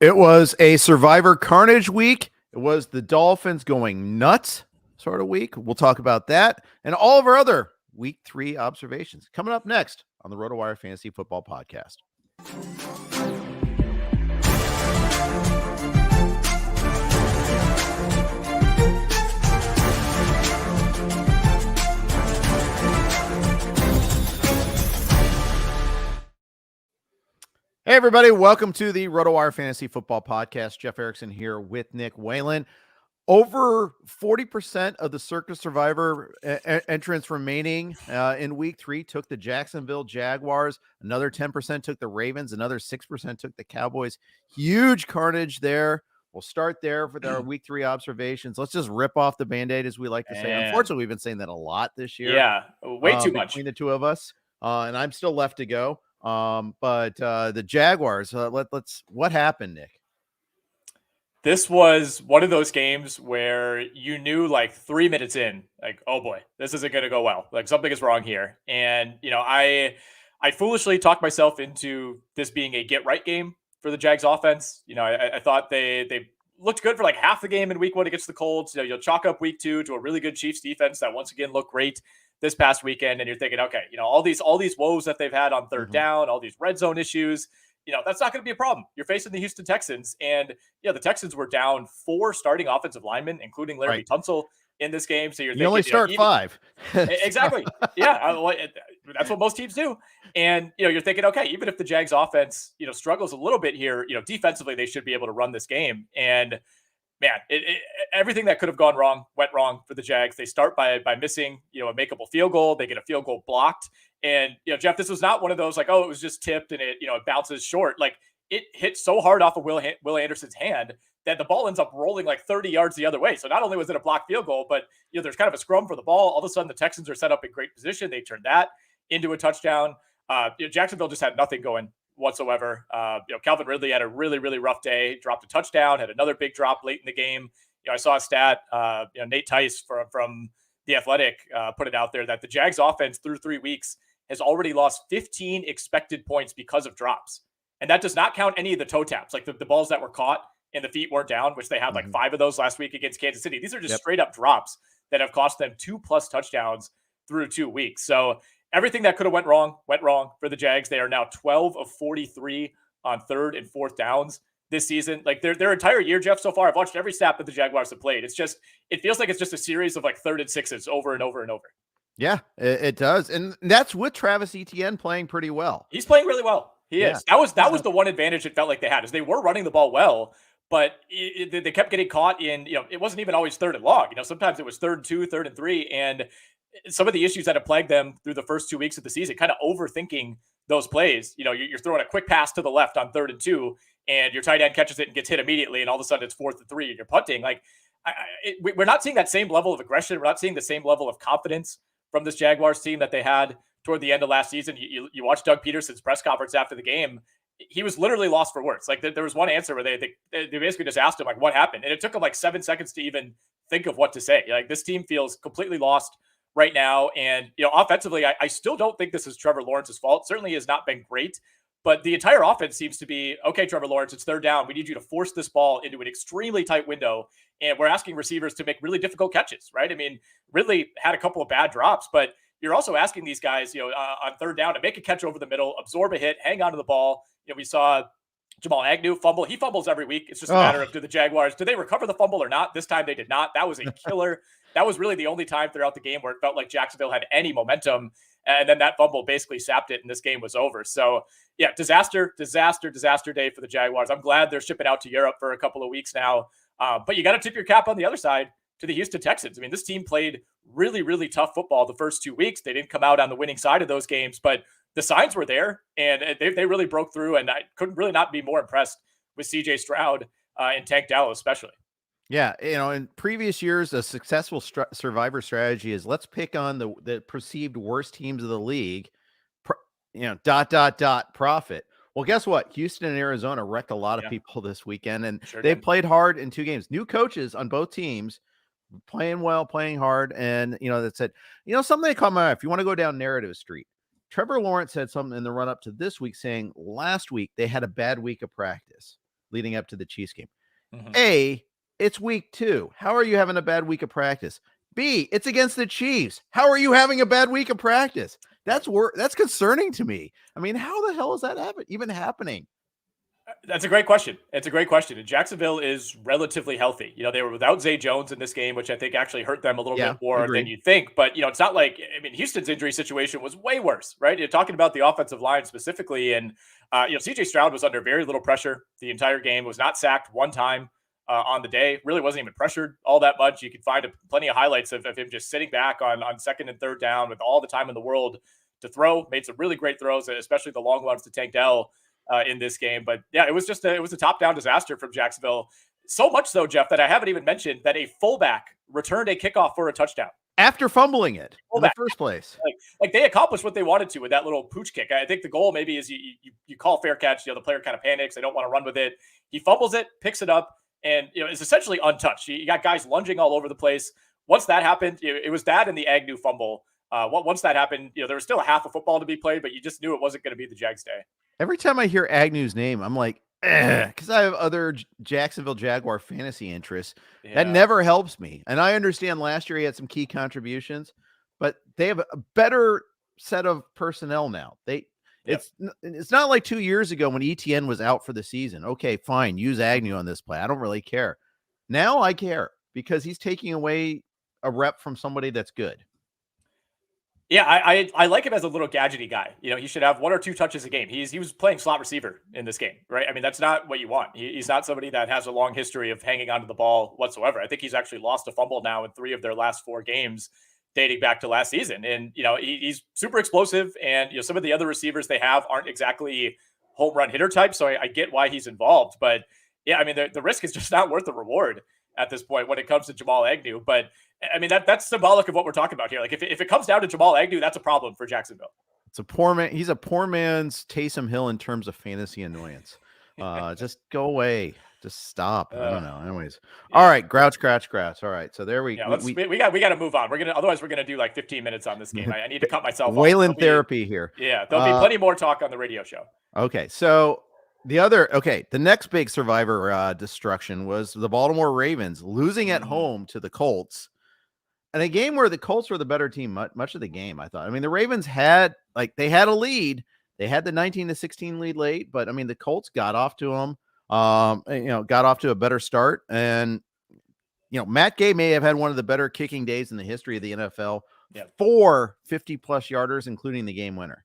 It was a Survivor Carnage week. It was the Dolphins going nuts sort of week. We'll talk about that and all of our other week 3 observations coming up next on the RotoWire Fantasy Football Podcast. Hey, everybody. Welcome to the RotoWire Fantasy Football Podcast. Jeff Erickson here with Nick Whalen. Over 40% of the Circus Survivor entrants remaining in week 3 took the Jacksonville Jaguars. Another 10% took the Ravens. Another 6% took the Cowboys. Huge carnage there. We'll start there with our week 3 observations. Let's just rip off the Band-Aid, as we like to say. Unfortunately, we've been saying that a lot this year. Yeah, way too much between the two of us. And I'm still left to go. But the Jaguars, what happened, Nick? This was one of those games where you knew like 3 minutes in, like, oh boy, this isn't going to go well. Like something is wrong here. And, I foolishly talked myself into this being a get right game for the Jags offense. I thought they looked good for like half the game in week 1 against the Colts. You'll chalk up week 2 to a really good Chiefs defense that once again looked great this past weekend. And you're thinking, okay, all these woes that they've had on third down, all these red zone issues, that's not going to be a problem. You're facing the Houston Texans, and the Texans were down 4 starting offensive linemen, including Larry Tunsil in this game. So you're thinking, only start 5. Exactly. Yeah. That's what most teams do. And, you're thinking, okay, even if the Jags offense, struggles a little bit here, defensively, they should be able to run this game. And man, everything that could have gone wrong went wrong for the Jags. They start by missing, a makeable field goal. They get a field goal blocked. And, Jeff, this was not one of those like, oh, it was just tipped and it bounces short. Like it hit so hard off of Will Anderson's hand that the ball ends up rolling like 30 yards the other way. So not only was it a blocked field goal, but, there's kind of a scrum for the ball. All of a sudden the Texans are set up in great position. They turned that into a touchdown. Jacksonville just had nothing going whatsoever. Calvin Ridley had a really, really rough day, dropped a touchdown, had another big drop late in the game. I saw a stat, Nate Tice from The Athletic put it out there that the Jags offense through 3 weeks has already lost 15 expected points because of drops. And that does not count any of the toe taps, like the balls that were caught and the feet weren't down, which they had like 5 of those last week against Kansas City. These are just straight up drops that have cost them 2+ touchdowns through 2 weeks. So everything that could have went wrong for the Jags. They are now 12 of 43 on 3rd and 4th downs this season. Like their entire year, Jeff, so far, I've watched every snap that the Jaguars have played. It feels like it's just a series of like 3rd and 6s over and over and over. Yeah, it does. And that's with Travis Etienne playing pretty well. He's playing really well. He is. That was the one advantage it felt like they had, is they were running the ball well, but they kept getting caught in, it wasn't even always 3rd and long. Sometimes it was 3rd and 2, 3rd and 3. And some of the issues that have plagued them through the first 2 weeks of the season, kind of overthinking those plays. You're throwing a quick pass to the left on 3rd and 2, and your tight end catches it and gets hit immediately, and all of a sudden it's 4th and 3, and you're punting. Like, we're not seeing that same level of aggression. We're not seeing the same level of confidence from this Jaguars team that they had toward the end of last season. You watch Doug Peterson's press conference after the game. He was literally lost for words. Like there was one answer where they basically just asked him like, what happened? And it took him like 7 seconds to even think of what to say. Like, this team feels completely lost right now. And, offensively, I still don't think this is Trevor Lawrence's fault. Certainly has not been great, but the entire offense seems to be, okay, Trevor Lawrence, it's 3rd down. We need you to force this ball into an extremely tight window. And we're asking receivers to make really difficult catches, right? I mean, Ridley had a couple of bad drops, but you're also asking these guys, on 3rd down to make a catch over the middle, absorb a hit, hang on to the ball. We saw Jamal Agnew fumble. He fumbles every week. It's just a matter of, do the Jaguars, do they recover the fumble or not? This time they did not. That was a killer. That was really the only time throughout the game where it felt like Jacksonville had any momentum. And then that fumble basically sapped it, and this game was over. So, yeah, disaster day for the Jaguars. I'm glad they're shipping out to Europe for a couple of weeks now. But you got to tip your cap on the other side to the Houston Texans. I mean, this team played really, really tough football the first 2 weeks. They didn't come out on the winning side of those games, but the signs were there, and they really broke through, and I couldn't really not be more impressed with C.J. Stroud and Tank Dell especially. Yeah, in previous years, a successful survivor strategy is let's pick on the perceived worst teams of the league, profit. Well, guess what? Houston and Arizona wrecked a lot of people this weekend, and they played hard in 2 games. New coaches on both teams, playing well, playing hard, and that said, something that caught my eye. If you want to go down narrative street, Trevor Lawrence said something in the run up to this week, saying last week they had a bad week of practice. leading up to the Chiefs game. Mm-hmm. A, it's week 2. How are you having a bad week of practice? B, it's against the Chiefs. How are you having a bad week of practice? That's concerning to me. I mean, how the hell is that even happening? That's a great question. It's a great question. And Jacksonville is relatively healthy. They were without Zay Jones in this game, which I think actually hurt them a little bit more than you think. But, it's not like, Houston's injury situation was way worse, right? You're talking about the offensive line specifically. And, CJ Stroud was under very little pressure the entire game, was not sacked one time on the day, really wasn't even pressured all that much. You can find plenty of highlights of him just sitting back on second and third down with all the time in the world to throw, made some really great throws, especially the long ones to Tank Dell in this game. But yeah, it was a top-down disaster from Jacksonville. So much so, Jeff, that I haven't even mentioned that a fullback returned a kickoff for a touchdown after fumbling it in the first place. Like they accomplished what they wanted to with that little pooch kick. I think the goal maybe is you call fair catch. The player kind of panics. They don't want to run with it. He fumbles it, picks it up, and it's essentially untouched. You got guys lunging all over the place. Once that happened, it was that and the Agnew fumble. Once that happened, there was still a half of football to be played, but you just knew it wasn't going to be the Jags' day. Every time I hear Agnew's name, I'm like, because I have other Jacksonville Jaguar fantasy interests. Yeah. That never helps me. And I understand last year he had some key contributions, but they have a better set of personnel now. It's not like 2 years ago when ETN was out for the season. Okay, fine, use Agnew on this play. I don't really care. Now I care because he's taking away a rep from somebody that's good. Yeah, I like him as a little gadgety guy. He should have 1 or 2 touches a game. He was playing slot receiver in this game, right? I mean, that's not what you want. He's not somebody that has a long history of hanging onto the ball whatsoever. I think he's actually lost a fumble now in 3 of their last 4 games dating back to last season. And, he's super explosive. And, some of the other receivers they have aren't exactly home run hitter types. So I get why he's involved. But, yeah, I mean, the risk is just not worth the reward at this point when it comes to Jamal Agnew. But I mean, that's symbolic of what we're talking about here. Like if it comes down to Jamal Agnew, that's a problem for Jacksonville. It's a poor man. He's a poor man's Taysom Hill in terms of fantasy annoyance. Just go away. Just stop. I don't know. Anyways. Yeah. All right. Grouch. All right. So there we got to move on. Otherwise we're going to do like 15 minutes on this game. I need to cut myself off. Whalen therapy here. Yeah. There'll be plenty more talk on the radio show. Okay. So the next big survivor destruction was the Baltimore Ravens losing at home to the Colts. And a game where the Colts were the better team much of the game, I thought. I mean, the Ravens had a lead. They had the 19-16 lead late, but I mean, the Colts got off to them, got off to a better start. And, Matt Gay may have had one of the better kicking days in the history of the NFL. Yeah. 4 50-plus yarders, including the game winner.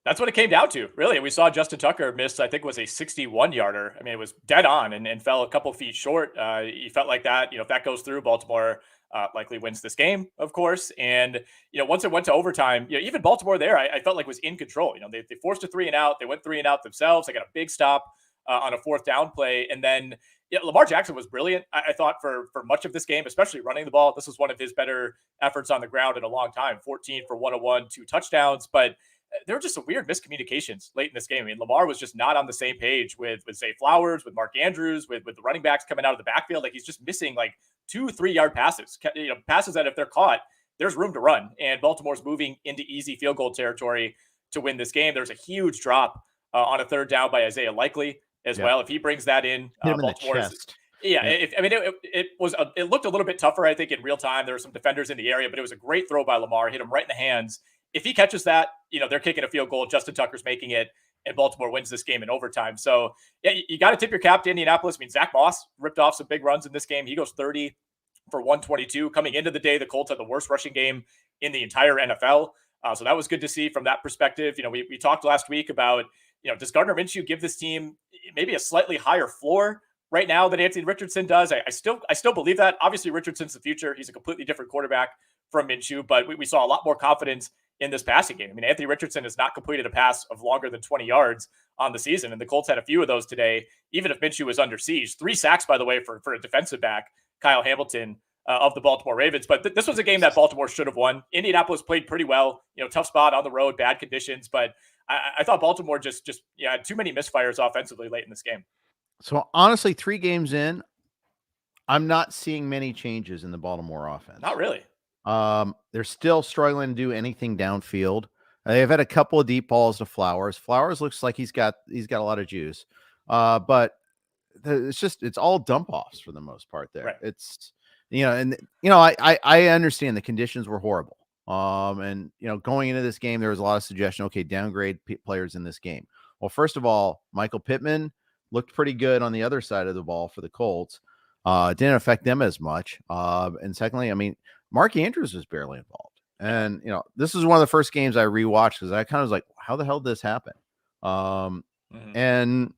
That's what it came down to, really. We saw Justin Tucker miss, I think it was a 61-yarder. I mean, it was dead on and fell a couple feet short. He felt like that, if that goes through, Baltimore likely wins this game, of course. And, once it went to overtime, even Baltimore there, I felt like was in control. They forced a 3 and out. They went 3 and out themselves. They got a big stop on a 4th down play. And then Lamar Jackson was brilliant, I thought, for much of this game, especially running the ball. This was one of his better efforts on the ground in a long time. 14 for 101, 2 touchdowns. But there were just some weird miscommunications late in this game. I mean, Lamar was just not on the same page with Zay Flowers, with Mark Andrews, with the running backs coming out of the backfield. Like he's just missing like 2-3 yard passes, passes that if they're caught, there's room to run. And Baltimore's moving into easy field goal territory to win this game. There's a huge drop on a 3rd down by Isaiah Likely as well. If he brings that in, Baltimore's. Yeah, it looked a little bit tougher, I think, in real time. There were some defenders in the area, but it was a great throw by Lamar. Hit him right in the hands. If he catches that, they're kicking a field goal. Justin Tucker's making it, and Baltimore wins this game in overtime. So, yeah, you got to tip your cap to Indianapolis. I mean, Zach Moss ripped off some big runs in this game. He goes 30 for 122. Coming into the day, the Colts had the worst rushing game in the entire NFL. So that was good to see from that perspective. We talked last week about, does Gardner Minshew give this team maybe a slightly higher floor right now than Anthony Richardson does? I still believe that. Obviously, Richardson's the future. He's a completely different quarterback from Minshew, but we saw a lot more confidence in this passing game. I mean, Anthony Richardson has not completed a pass of longer than 20 yards on the season, and the Colts had a few of those today, even if Minshew was under siege. 3 sacks, by the way, for a defensive back, Kyle Hamilton of the Baltimore Ravens. But this was a game that Baltimore should have won. Indianapolis played pretty well, tough spot on the road, bad conditions, but I thought Baltimore just had too many misfires offensively late in this game. So honestly, 3 games in, I'm not seeing many changes in the Baltimore offense. Not really. They're still struggling to do anything downfield. They've had a couple of deep balls to Flowers. Flowers looks like he's got a lot of juice. But it's all dump offs for the most part there. Right. It's, I understand the conditions were horrible. And going into this game, there was a lot of suggestion. Okay, downgrade players in this game. Well, first of all, Michael Pittman looked pretty good on the other side of the ball for the Colts. It didn't affect them as much. And secondly, I mean, Mark Andrews was barely involved. And this is one of the first games I rewatched because I kind of was like, how the hell did this happen? And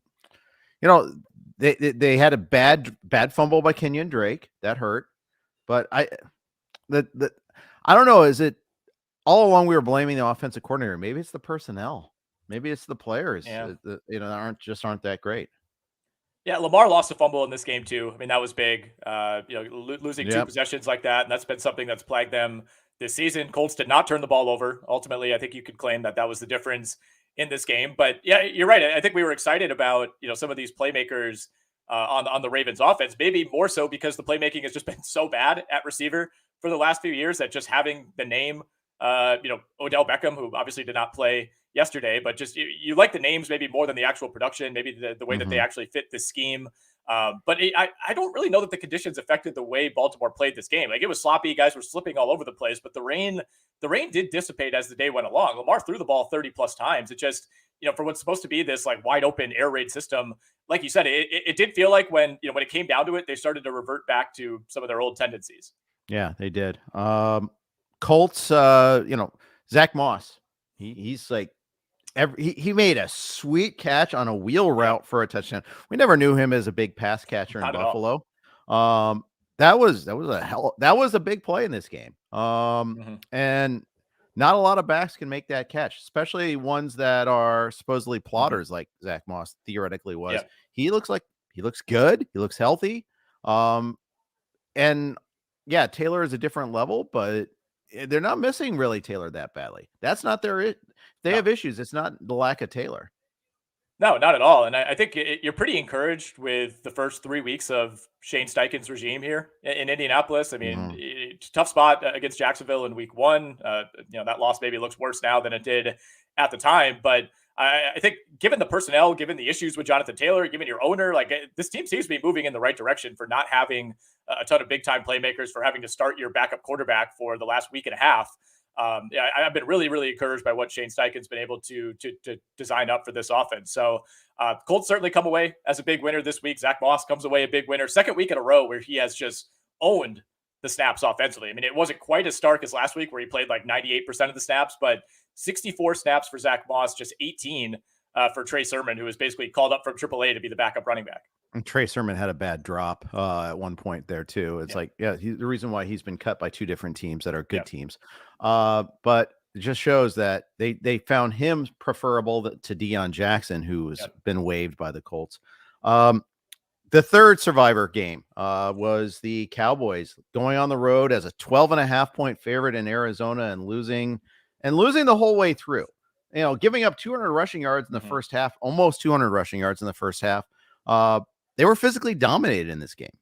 they had a bad fumble by Kenyon Drake that hurt, but I don't know. Is it all along we were blaming the offensive coordinator? Maybe it's the personnel. Maybe it's the players. Aren't that great. Yeah, Lamar lost a fumble in this game too. I mean, that was big. Losing two possessions like that, and that's been something that's plagued them this season. Colts did not turn the ball over. Ultimately, I think you could claim that was the difference in this game. But yeah, you're right. I think we were excited about some of these playmakers on the Ravens offense, maybe more so because the playmaking has just been so bad at receiver for the last few years that just having the name, Odell Beckham, who obviously did not play yesterday, but just you like the names maybe more than the actual production, maybe the way that they actually fit this scheme. But I don't really know that the conditions affected the way Baltimore played this game. Like, it was sloppy. Guys were slipping all over the place, but the rain did dissipate as the day went along. Lamar threw the ball 30 plus times. It just, for what's supposed to be this like wide open air raid system, like you said, it did feel like when it came down to it, they started to revert back to some of their old tendencies. Yeah, they did. Colts, Zach Moss, he's like, he made a sweet catch on a wheel route for a touchdown. We never knew him as a big pass catcher in Buffalo. That was a big play in this game. And not a lot of backs can make that catch, especially ones that are supposedly plotters like Zach Moss theoretically was. Yeah. He looks good. He looks healthy. And yeah, Taylor is a different level, but they're not missing really Taylor that badly. That's not they have issues. It's not the lack of Taylor. No, not at all. And I think you're pretty encouraged with the first 3 weeks of Shane Steichen's regime here in Indianapolis. I mean, tough spot against Jacksonville in week 1. That loss maybe looks worse now than it did at the time. But I think given the personnel, given the issues with Jonathan Taylor, given your owner, like, this team seems to be moving in the right direction for not having a ton of big time playmakers, for having to start your backup quarterback for the last week and a half. I've been really, really encouraged by what Shane Steichen's been able to design up for this offense. So Colts certainly come away as a big winner this week. Zach Moss comes away a big winner. Second week in a row where he has just owned the snaps offensively. I mean, it wasn't quite as stark as last week where he played like 98% of the snaps, but 64 snaps for Zach Moss, just 18 for Trey Sermon, who was basically called up from AAA to be the backup running back. And Trey Sermon had a bad drop at one point there too. It's the reason why he's been cut by two different teams that are good teams. But it just shows that they found him preferable to Deion Jackson, who has been waived by the Colts. The third survivor game was the Cowboys going on the road as a 12.5-point favorite in Arizona and losing the whole way through. Giving up 200 rushing yards in the first half, almost 200 rushing yards in the first half. They were physically dominated in this game.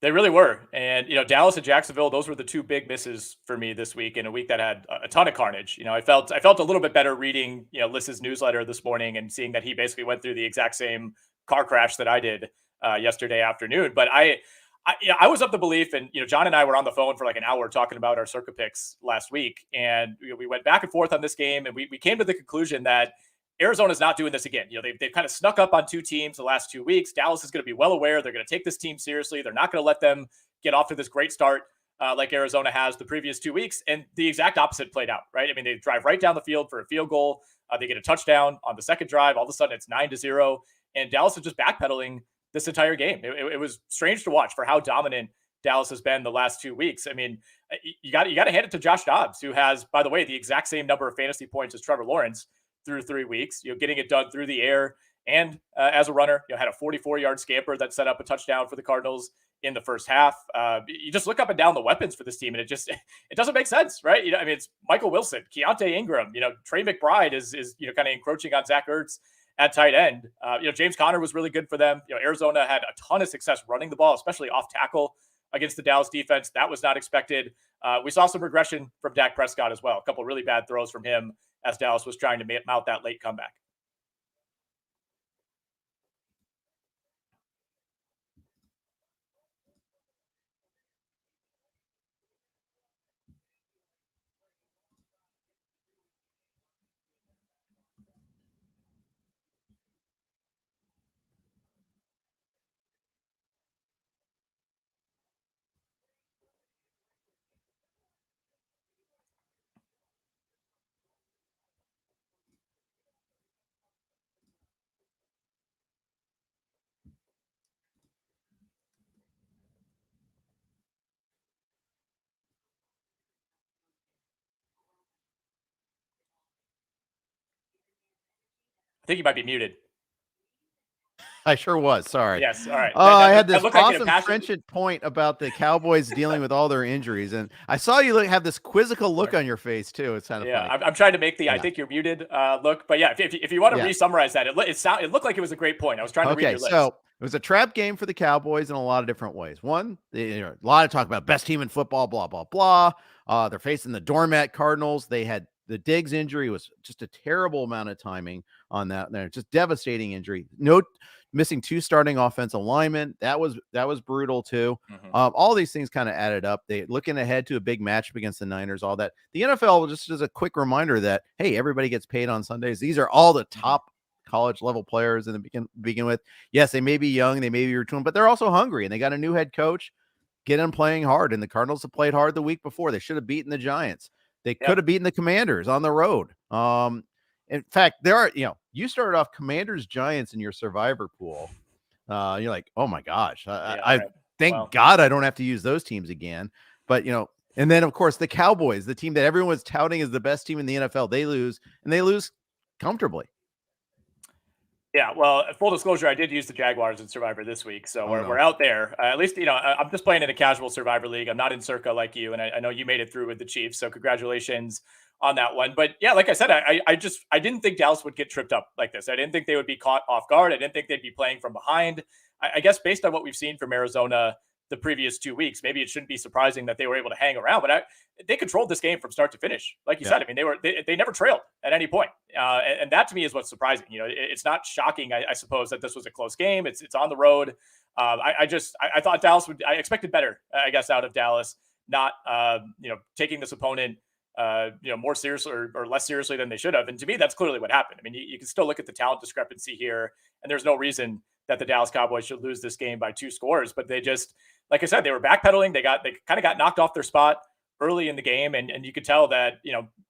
They really were. And, Dallas and Jacksonville, those were the two big misses for me this week, in a week that had a ton of carnage. I felt a little bit better reading, Liss's newsletter this morning and seeing that he basically went through the exact same car crash that I did yesterday afternoon. But I was of the belief, and, John and I were on the phone for like an hour talking about our circa picks last week. And we went back and forth on this game, and we came to the conclusion that Arizona's not doing this again. They've kind of snuck up on two teams the last 2 weeks. Dallas is going to be well aware. They're going to take this team seriously. They're not going to let them get off to this great start like Arizona has the previous 2 weeks. And the exact opposite played out, right? I mean, they drive right down the field for a field goal. They get a touchdown on the second drive. All of a sudden, it's 9-0. And Dallas is just backpedaling this entire game. It was strange to watch for how dominant Dallas has been the last 2 weeks. I mean, you got to hand it to Josh Dobbs, who has, by the way, the exact same number of fantasy points as Trevor Lawrence through 3 weeks, getting it done through the air and as a runner, had a 44-yard scamper that set up a touchdown for the Cardinals in the first half. You just look up and down the weapons for this team, and it doesn't make sense, right? I mean, it's Michael Wilson, Keontae Ingram, Trey McBride is kind of encroaching on Zach Ertz at tight end. James Conner was really good for them. Arizona had a ton of success running the ball, especially off tackle against the Dallas defense. That was not expected. We saw some regression from Dak Prescott as well. A couple of really bad throws from him as Dallas was trying to mount that late comeback. think you might be muted. I sure was. Sorry. Yes. All right. I had this like awesome trenchant point about the Cowboys dealing with all their injuries, and I saw you have this quizzical look on your face too. It's kind of funny. I'm trying to make the I think you're muted look, but yeah, if you want to re-summarize that, it looked like it was a great point. I was trying to read your list. So it was a trap game for the Cowboys in a lot of different ways. One, a lot of talk about best team in football, blah blah blah. They're facing the doormat Cardinals. They had the Diggs injury was just a terrible amount of timing on that. They're just devastating injury. Missing 2 starting offensive linemen. That was brutal too. All these things kind of added up. They looking ahead to a big matchup against the Niners, all that. The NFL just as a quick reminder that, hey, everybody gets paid on Sundays. These are all the top college level players in the begin with. Yes, they may be young, they may be retooling, but they're also hungry and they got a new head coach. Get them playing hard. And the Cardinals have played hard the week before. They should have beaten the Giants. They could have beaten the Commanders on the road. In fact, you started off Commanders Giants in your survivor pool. You're like, oh my gosh, thank God I don't have to use those teams again. But and then of course the Cowboys, the team that everyone was touting as the best team in the NFL, they lose comfortably. Yeah, well, full disclosure, I did use the Jaguars in Survivor this week, so we're out there. At least, I'm just playing in a casual Survivor league. I'm not in Circa like you, and I know you made it through with the Chiefs, so congratulations on that one. But yeah, like I said, I didn't think Dallas would get tripped up like this. I didn't think they would be caught off guard. I didn't think they'd be playing from behind. I guess based on what we've seen from Arizona the previous 2 weeks, maybe it shouldn't be surprising that they were able to hang around, but they controlled this game from start to finish. Like you said, I mean, they never trailed at any point. And that to me is what's surprising. It's not shocking, I suppose, that this was a close game. It's on the road. I thought Dallas I expected better, I guess, out of Dallas, not, taking this opponent, more seriously or less seriously than they should have. And to me, that's clearly what happened. I mean, you can still look at the talent discrepancy here, and there's no reason that the Dallas Cowboys should lose this game by 2 scores, but they just, like I said, they were backpedaling. They kind of got knocked off their spot early in the game. And you could tell that,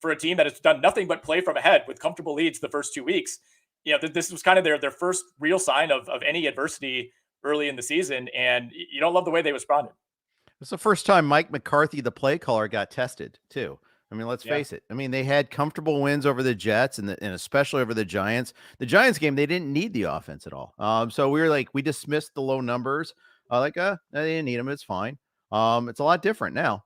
for a team that has done nothing but play from ahead with comfortable leads the first 2 weeks, this was kind of their first real sign of any adversity early in the season. And you don't love the way they responded. It's the first time Mike McCarthy, the play caller, got tested too. I mean, let's face it. I mean, they had comfortable wins over the Jets and especially over the Giants. The Giants game, they didn't need the offense at all. So we dismissed the low numbers. They didn't need them. It's fine. It's a lot different now.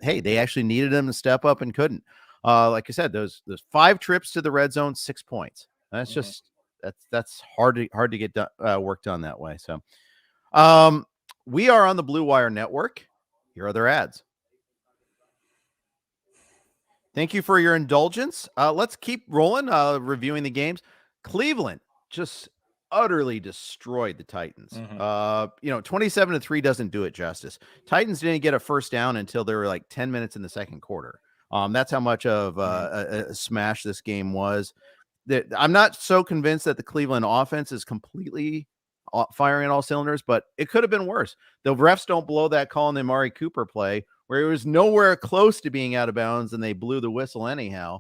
Hey, they actually needed them to step up and couldn't. Like I said, those 5 trips to the red zone, 6 points. That's just that's hard to get done, work done that way. So, we are on the Blue Wire Network. Here are their ads. Thank you for your indulgence. Let's keep rolling, reviewing the games. Cleveland just utterly destroyed the Titans. 27-3 doesn't do it justice. Titans didn't get a first down until there were like 10 minutes in the second quarter. That's how much of a smash this game was. I'm not so convinced that the Cleveland offense is completely firing on all cylinders, but it could have been worse. The refs don't blow that call in the Amari Cooper play, where it was nowhere close to being out of bounds, and they blew the whistle anyhow.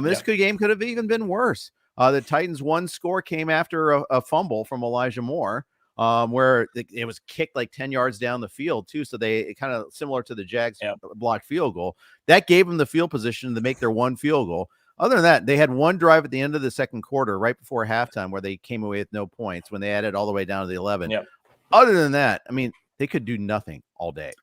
This game could have even been worse. The Titans' 1 score came after a fumble from Elijah Moore, where it was kicked like 10 yards down the field too. So they kind of similar to the Jags blocked field goal that gave them the field position to make their 1 field goal. Other than that, they had 1 drive at the end of the second quarter, right before halftime, where they came away with no points when they added all the way down to the 11. Other than that, I mean, they could do nothing all day.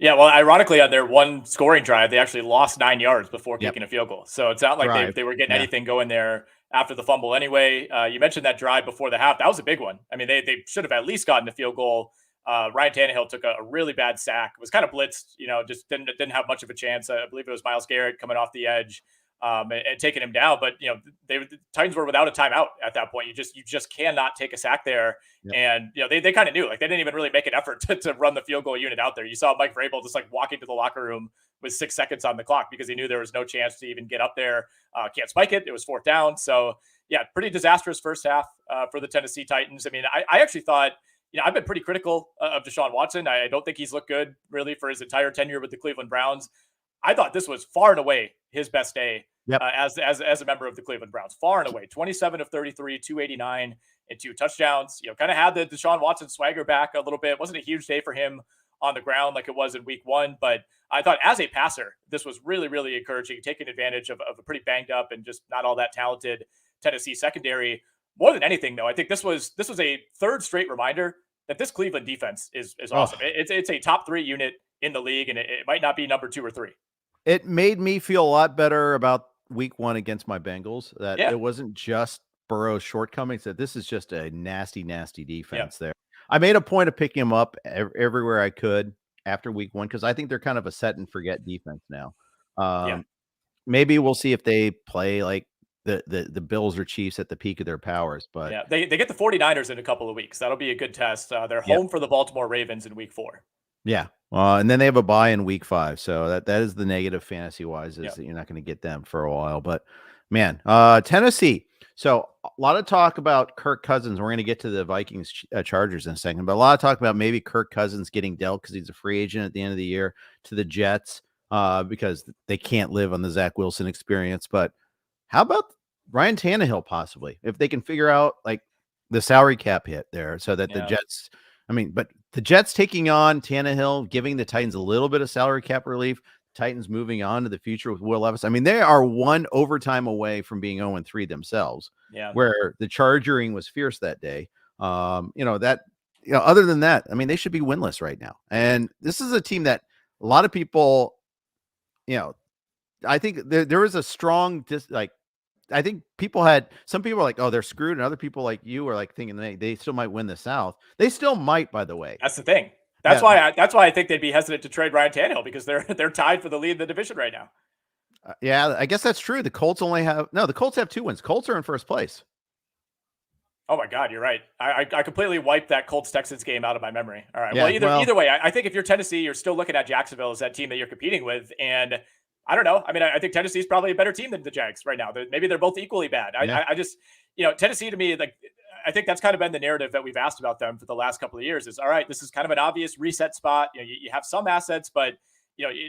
Yeah, well, ironically, on their 1 scoring drive, they actually lost 9 yards before kicking a field goal. So it's not like they were getting anything going there after the fumble anyway. You mentioned that drive before the half. That was a big one. I mean, they should have at least gotten a field goal. Ryan Tannehill took a really bad sack. Was kind of blitzed, just didn't have much of a chance. I believe it was Myles Garrett coming off the edge and taking him down. But, the Titans were without a timeout at that point. You just cannot take a sack there. And, they kind of knew, like, they didn't even really make an effort to run the field goal unit out there. You saw Mike Vrabel just like walking to the locker room with 6 seconds on the clock because he knew there was no chance to even get up there. Can't spike it. It was 4th down. So yeah, pretty disastrous first half for the Tennessee Titans. I mean, I actually thought, I've been pretty critical of Deshaun Watson. I don't think he's looked good really for his entire tenure with the Cleveland Browns. I thought this was far and away his best day as a member of the Cleveland Browns. Far and away, 27 of 33, 289 and 2 touchdowns. Kind of had the Deshaun Watson swagger back a little bit. It wasn't a huge day for him on the ground like it was in week 1, but I thought as a passer, this was really, really encouraging, taking advantage of a pretty banged up and just not all that talented Tennessee secondary. More than anything, though, I think this was a third straight reminder that this Cleveland defense is awesome. It's a top 3 unit in the league, and it might not be number 2 or 3. It made me feel a lot better about week 1 against my Bengals, that it wasn't just Burrow's shortcomings, that this is just a nasty, nasty defense there. I made a point of picking them up everywhere I could after week 1 because I think they're kind of a set and forget defense now. Maybe we'll see if they play like the Bills or Chiefs at the peak of their powers. But they get the 49ers in a couple of weeks. That'll be a good test. They're home for the Baltimore Ravens in week 4. Yeah. And then they have a bye in week 5. So that is the negative fantasy wise is that you're not going to get them for a while. But man, Tennessee. So a lot of talk about Kirk Cousins. We're going to get to the Vikings Chargers in a second, but a lot of talk about maybe Kirk Cousins getting dealt because he's a free agent at the end of the year to the Jets because they can't live on the Zach Wilson experience. But how about Ryan Tannehill possibly, if they can figure out like the salary cap hit there so that the Jets, but the Jets taking on Tannehill, giving the Titans a little bit of salary cap relief, Titans moving on to the future with Will Levis. They are one overtime away from being 0-3 themselves, where the charging was fierce that day. Other than that, they should be winless right now. And this is a team that a lot of people, I think there was a strong, I think some people are like, oh, they're screwed. And other people like you are like thinking they still might win the South. They still might, by the way. That's the thing. That's why I think they'd be hesitant to trade Ryan Tannehill because they're tied for the lead in the division right now. I guess that's true. The Colts the Colts have 2 wins. Colts are in first place. Oh my God, you're right. I completely wiped that Colts-Texans game out of my memory. All right. Either way, I think if you're Tennessee, you're still looking at Jacksonville as that team that you're competing with. And I don't know. I think Tennessee is probably a better team than the Jags right now. Maybe they're both equally bad. I just, Tennessee to me, I think that's kind of been the narrative that we've asked about them for the last couple of years is, all right, this is kind of an obvious reset spot. You have some assets, but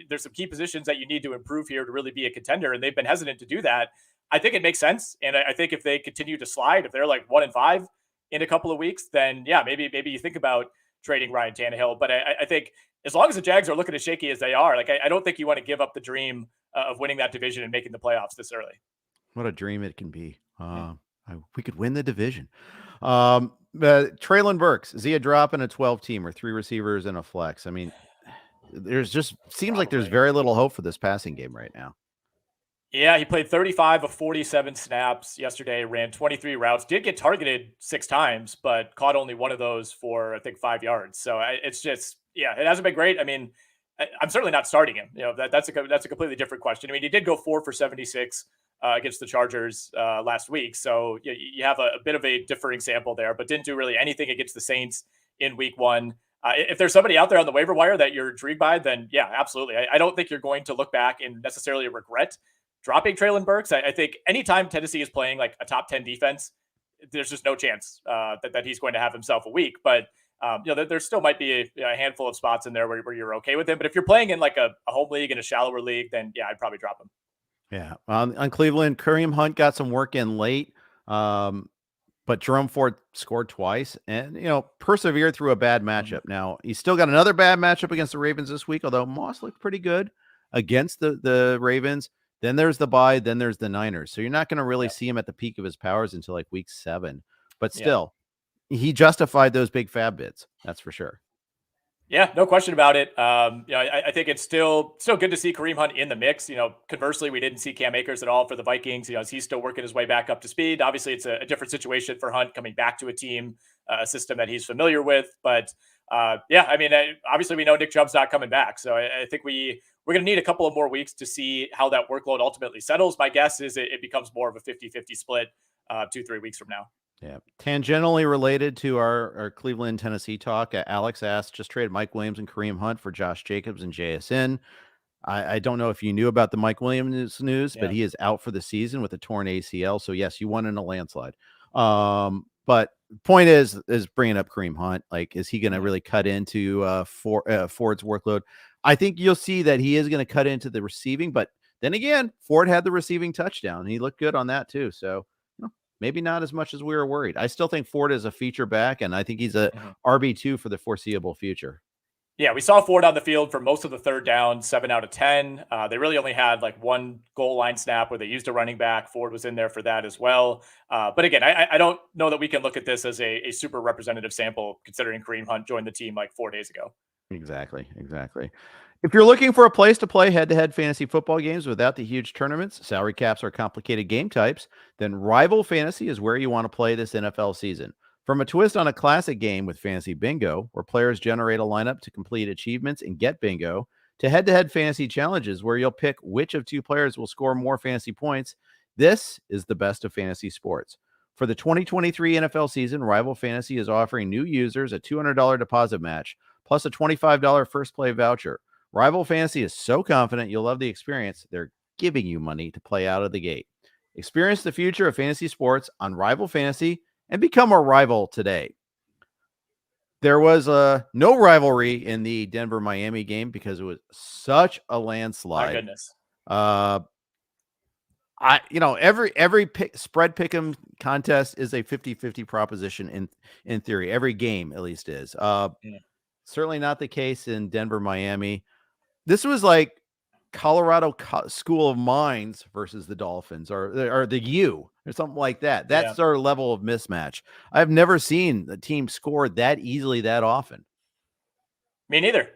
there's some key positions that you need to improve here to really be a contender. And they've been hesitant to do that. I think it makes sense. And I think if they continue to slide, if they're like 1-5 in a couple of weeks, then maybe you think about trading Ryan Tannehill. But I think as long as the Jags are looking as shaky as they are, I don't think you want to give up the dream of winning that division and making the playoffs this early. What a dream it can be. We could win the division. Treylon Burks, is he a drop in a 12 team or 3 receivers and a flex? Seems like there's very little hope for this passing game right now. Yeah, he played 35 of 47 snaps yesterday, ran 23 routes, did get targeted 6 times, but caught only one of those for, I think, 5 yards. So it's just, it hasn't been great. I'm certainly not starting him. That's a completely different question. He did go 4 for 76 against the Chargers last week. So you have a bit of a differing sample there, but didn't do really anything against the Saints in week 1. If there's somebody out there on the waiver wire that you're intrigued by, then yeah, absolutely. I don't think you're going to look back and necessarily regret dropping Treylon Burks. I think anytime Tennessee is playing like a top 10 defense, there's just no chance that he's going to have himself a week. But there still might be a handful of spots in there where you're okay with him. But if you're playing in like a home league and a shallower league, then yeah, I'd probably drop him. Yeah. On Cleveland, Kareem Hunt got some work in late, but Jerome Ford scored twice and, persevered through a bad matchup. Now, he's still got another bad matchup against the Ravens this week, although Moss looked pretty good against the Ravens. Then there's the bye, then there's the Niners. So you're not going to really see him at the peak of his powers until like week 7. But still, he justified those big fab bids. That's for sure. Yeah, no question about it. I think it's still good to see Kareem Hunt in the mix. Conversely, we didn't see Cam Akers at all for the Vikings. He's still working his way back up to speed. Obviously, it's a different situation for Hunt coming back to a team, a system that he's familiar with. But obviously we know Nick Chubb's not coming back. So I think we're going to need a couple of more weeks to see how that workload ultimately settles. My guess is it becomes more of a 50-50 split 2-3 weeks from now. Yeah. Tangentially related to our Cleveland, Tennessee talk, Alex asked, just trade Mike Williams and Kareem Hunt for Josh Jacobs and JSN. I don't know if you knew about the Mike Williams news, but he is out for the season with a torn ACL. So yes, you won in a landslide. But point is bringing up Kareem Hunt. Like, is he going to really cut into Ford's workload? I think you'll see that he is going to cut into the receiving, but then again, Ford had the receiving touchdown. He looked good on that too. So maybe not as much as we were worried. I still think Ford is a feature back, and I think he's a RB2 for the foreseeable future. Yeah, we saw Ford on the field for most of the third down, 7 out of 10. They really only had like one goal line snap where they used a running back. Ford was in there for that as well. But again, I don't know that we can look at this as a super representative sample, considering Kareem Hunt joined the team like 4 days ago. Exactly. If you're looking for a place to play head-to-head fantasy football games without the huge tournaments, salary caps, or complicated game types, then Rival Fantasy is where you want to play this NFL season. From a twist on a classic game with Fantasy Bingo, where players generate a lineup to complete achievements and get bingo, to head-to-head fantasy challenges where you'll pick which of two players will score more fantasy points, this is the best of fantasy sports. For the 2023 NFL season, Rival Fantasy is offering new users a $200 deposit match, plus a $25 first play voucher. Rival Fantasy is so confident you'll love the experience, they're giving you money to play out of the gate. Experience the future of fantasy sports on Rival Fantasy and become a rival today. There was no rivalry in the Denver-Miami game because it was such a landslide. My goodness. Every spread pick'em contest is a 50-50 proposition in theory. Every game at least is. Certainly not the case in Denver-Miami. This was like Colorado School of Mines versus the Dolphins or the U or something like that. That's our level of mismatch. I've never seen the team score that easily that often. Me neither.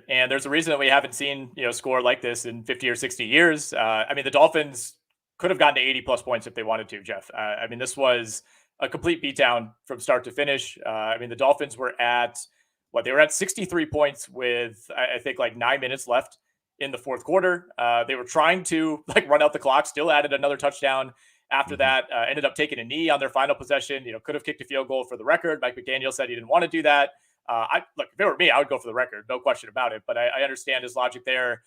And there's a reason that we haven't seen, score like this in 50 or 60 years. I mean, the Dolphins could have gotten to 80 plus points if they wanted to, Jeff. I mean, this was a complete beatdown from start to finish. I mean, the Dolphins were at they were at 63 points with, I think, like 9 minutes left in the fourth quarter. They were trying to run out the clock, still added another touchdown after that, ended up taking a knee on their final possession, could have kicked a field goal for the record. Mike McDaniel said he didn't want to do that. If it were me, I would go for the record, no question about it. But I understand his logic there.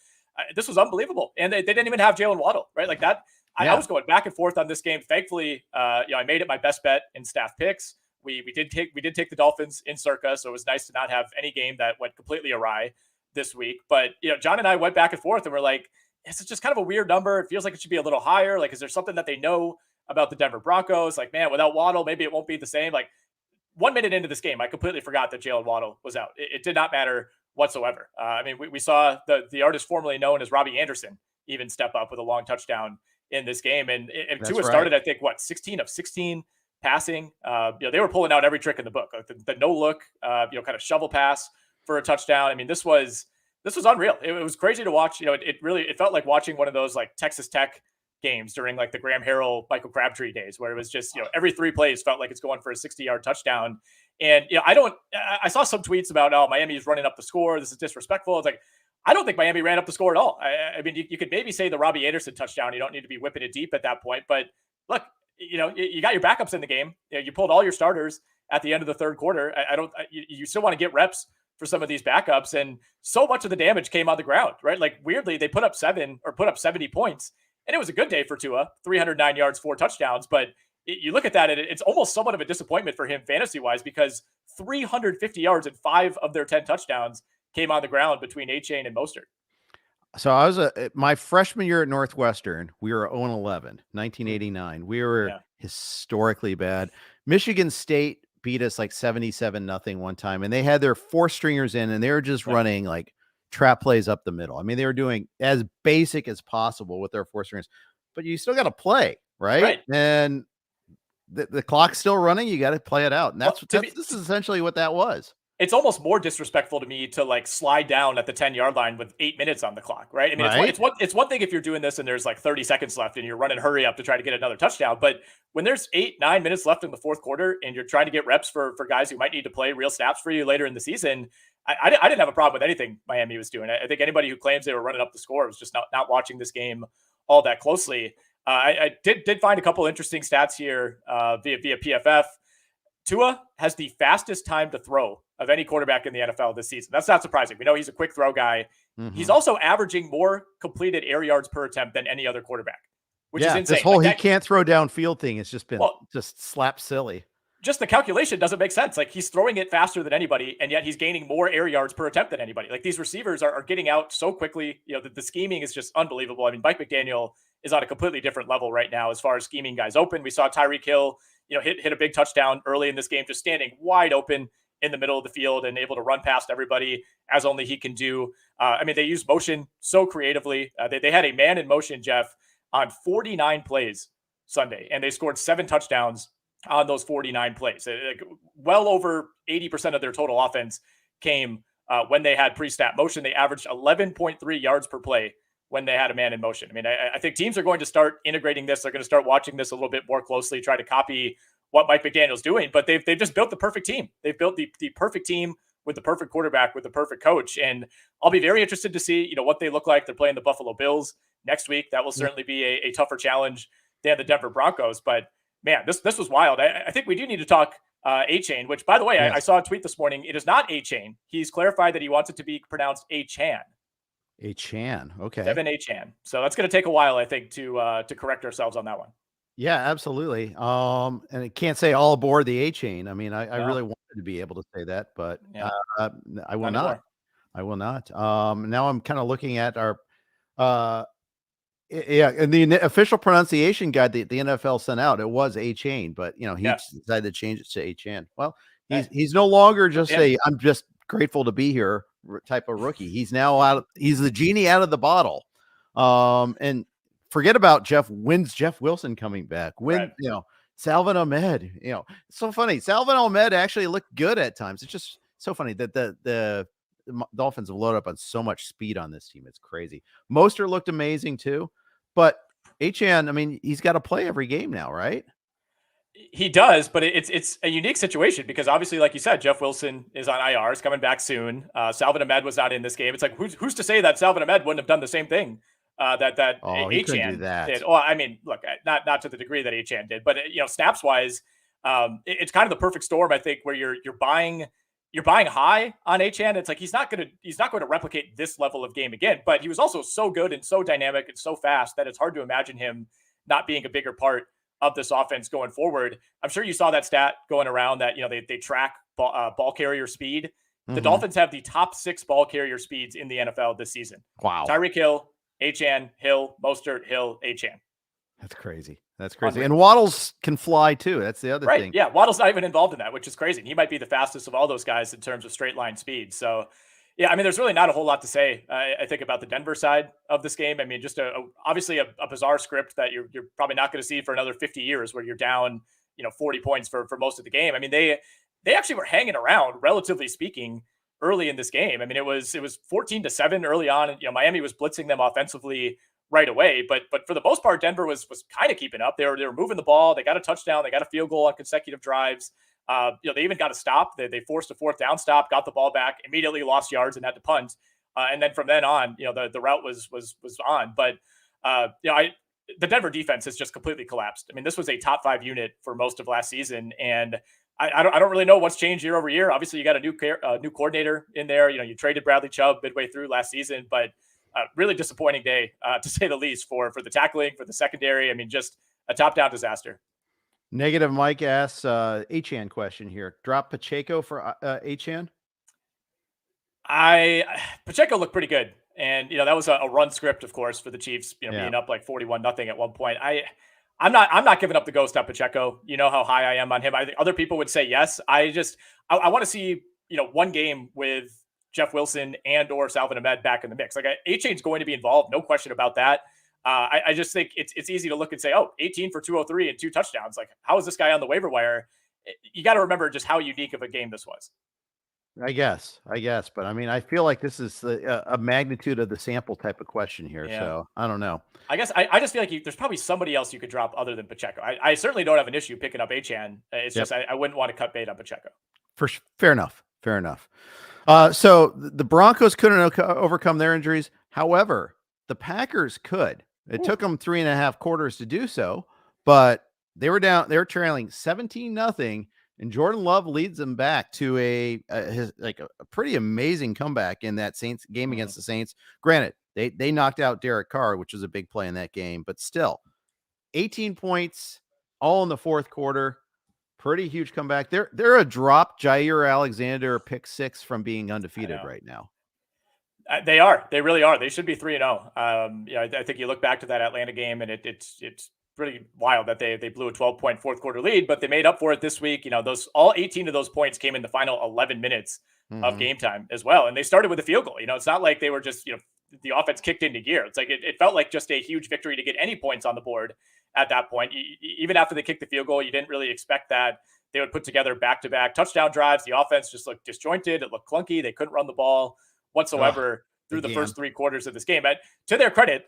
This was unbelievable. And they didn't even have Jalen Waddle, right? Like that. I was going back and forth on this game. Thankfully, I made it my best bet in staff picks. We did take the Dolphins in Circa, so it was nice to not have any game that went completely awry this week. But John and I went back and forth, and we're like, it's just kind of a weird number. It feels like it should be a little higher. Like, is there something that they know about the Denver Broncos? Like, man, without Waddle, maybe it won't be the same. Like 1 minute into this game, I completely forgot that Jalen Waddle was out. It did not matter whatsoever. I mean, we saw the artist formerly known as Robbie Anderson even step up with a long touchdown in this game, and Tua started, I think, 16 of 16. Passing, they were pulling out every trick in the book, like the no look, kind of shovel pass for a touchdown. I mean, this was unreal. It was crazy to watch. It felt like watching one of those like Texas Tech games during like the Graham Harrell, Michael Crabtree days, where it was just every 3 plays felt like it's going for a 60-yard touchdown. And I saw some tweets about Miami is running up the score. This is disrespectful. It's like I don't think Miami ran up the score at all. I mean, you could maybe say the Robbie Anderson touchdown. You don't need to be whipping it deep at that point, but look. You got your backups in the game. You pulled all your starters at the end of the third quarter. You still want to get reps for some of these backups. And so much of the damage came on the ground, right? Like weirdly, they put up 70 points and it was a good day for Tua, 309 yards, 4 touchdowns. But you look at that and it's almost somewhat of a disappointment for him fantasy wise, because 350 yards and 5 of their 10 touchdowns came on the ground between A-Chain and Mostert. So I was my freshman year at Northwestern. We were 0-11, 1989. We were historically bad. Michigan State beat us like 77-0 one time, and they had their 4 stringers in, and they were just running like trap plays up the middle. I mean, they were doing as basic as possible with their 4 stringers, but you still got to play, right? And the clock's still running. You got to play it out, and this is essentially what that was. It's almost more disrespectful to me to like slide down at the 10-yard line with 8 minutes on the clock, right? I mean, it's one thing if you're doing this and there's like 30 seconds left and you're running hurry up to try to get another touchdown. But when there's 8-9 minutes left in the fourth quarter and you're trying to get reps for guys who might need to play real snaps for you later in the season, I didn't have a problem with anything Miami was doing. I think anybody who claims they were running up the score was just not watching this game all that closely. I did find a couple interesting stats here via PFF. Tua has the fastest time to throw of any quarterback in the NFL this season. That's not surprising. We know he's a quick throw guy. Mm-hmm. He's also averaging more completed air yards per attempt than any other quarterback, which is insane. This whole he can't throw downfield thing has just been just slap silly. Just the calculation doesn't make sense. Like he's throwing it faster than anybody, and yet he's gaining more air yards per attempt than anybody. Like these receivers are getting out so quickly. The scheming is just unbelievable. I mean, Mike McDaniel is on a completely different level right now as far as scheming guys open. We saw Tyreek Hill, hit a big touchdown early in this game, just standing wide open in the middle of the field and able to run past everybody as only he can do. I mean, they use motion so creatively. They had a man in motion, Jeff, on 49 plays Sunday, and they scored 7 touchdowns on those 49 plays. Well over 80% of their total offense came when they had pre-snap motion. They averaged 11.3 yards per play when they had a man in motion. I mean, I think teams are going to start integrating this. They're going to start watching this a little bit more closely, try to copy what Mike McDaniel's doing, but they've just built the perfect team. They've built the perfect team with the perfect quarterback, with the perfect coach. And I'll be very interested to see, what they look like. They're playing the Buffalo Bills next week. That will certainly be a tougher challenge than the Denver Broncos. But man, this was wild. I think we do need to talk A-Chain, which, by the way, I saw a tweet this morning. It is not A-Chain. He's clarified that he wants it to be pronounced A-Chan. A-Chan. Okay. Devin A-Chan. So that's going to take a while, I think, to correct ourselves on that one. Yeah, absolutely. And I can't say all aboard the A-Chain. I mean, I really wanted to be able to say that, but I will not. I will not. Now I'm kind of looking at our and the official pronunciation guide that the NFL sent out, it was A-Chain, but he decided to change it to A-Chan. Well, he's no longer just I'm just grateful to be here type of rookie. He's now he's the genie out of the bottle. And forget about Jeff Wilson coming back. Salvin Ahmed, it's so funny. Salvin Ahmed actually looked good at times. It's just so funny that the Dolphins have loaded up on so much speed on this team. It's crazy. Mostert looked amazing too, but A-Chan, I mean, he's got to play every game now, right? He does, but it's a unique situation because obviously, like you said, Jeff Wilson is on IR, is coming back soon. Salvin Ahmed was not in this game. It's like, who's to say that Salvin Ahmed wouldn't have done the same thing that A-Chan did? Oh, I mean, look, not to the degree that A-Chan did, but snaps wise, it's kind of the perfect storm, I think, where you're buying high on A-Chan. It's like he's not going to replicate this level of game again, but he was also so good and so dynamic and so fast that it's hard to imagine him not being a bigger part of this offense going forward. I'm sure you saw that stat going around that they track ball carrier speed. The Dolphins have the top 6 ball carrier speeds in the NFL this season. Wow. Tyreek Hill, A-Chan, Hill, Mostert, Hill, A-Chan. That's crazy. That's crazy. And Waddles can fly too. That's the other thing. Yeah, Waddle's not even involved in that, which is crazy. And he might be the fastest of all those guys in terms of straight line speed. So, yeah, I mean, there's really not a whole lot to say, I think, about the Denver side of this game. I mean, just obviously a bizarre script that you're probably not going to see for another 50 years, where you're down, 40 points for most of the game. I mean, they actually were hanging around, relatively speaking, early in this game. I mean, it was 14-7 early on. And, Miami was blitzing them offensively right away, but for the most part, Denver was kind of keeping up. They were moving the ball. They got a touchdown. They got a field goal on consecutive drives. They even got a stop. They forced a 4th down stop, got the ball back, immediately lost yards and had to punt. And then from then on, the route was on. But the Denver defense has just completely collapsed. I mean, this was a top 5 unit for most of last season, and I don't really know what's changed year over year. Obviously, you got a new coordinator in there. You traded Bradley Chubb midway through last season, but really disappointing day, to say the least, for the tackling, for the secondary. I mean, just a top-down disaster. Negative Mike asks A-Chan question here. Drop Pacheco for A-Chan? Pacheco looked pretty good. And, that was a run script, of course, for the Chiefs, being up like 41-0 at one point. I'm not giving up the ghost on Pacheco. You know how high I am on him. I think other people would say yes. I want to see, one game with Jeff Wilson and or Salvin Ahmed back in the mix. Like A-Chain's going to be involved. No question about that. I just think it's easy to look and say, 18 for 203 and 2 touchdowns. Like, how is this guy on the waiver wire? You got to remember just how unique of a game this was. I guess, but I mean, I feel like this is a magnitude of the sample type of question here. Yeah. So I don't know. I guess I just feel like there's probably somebody else you could drop other than Pacheco. I certainly don't have an issue picking up A-Chan. It's just, I wouldn't want to cut bait on Pacheco. Fair enough. So the Broncos couldn't overcome their injuries. However, the Packers could. It took them 3.5 quarters to do so, but they were trailing 17-0. And Jordan Love leads them back to a pretty amazing comeback in that Saints game against the Saints. Granted, they knocked out Derek Carr, which was a big play in that game, but still 18 points all in the 4th quarter. Pretty huge comeback. They're a drop Jair Alexander pick 6 from being undefeated right now. They are. They really are. They should be 3-0. I think you look back to that Atlanta game, and it's pretty wild that they blew a 12-point fourth quarter lead, but they made up for it this week. All 18 of those points came in the final 11 minutes of game time as well. And they started with a field goal. It's not like they were just, the offense kicked into gear. It's like, it felt like just a huge victory to get any points on the board at that point. Even after they kicked the field goal, you didn't really expect that they would put together back-to-back touchdown drives. The offense just looked disjointed. It looked clunky. They couldn't run the ball whatsoever through the first 3 quarters of this game. But to their credit,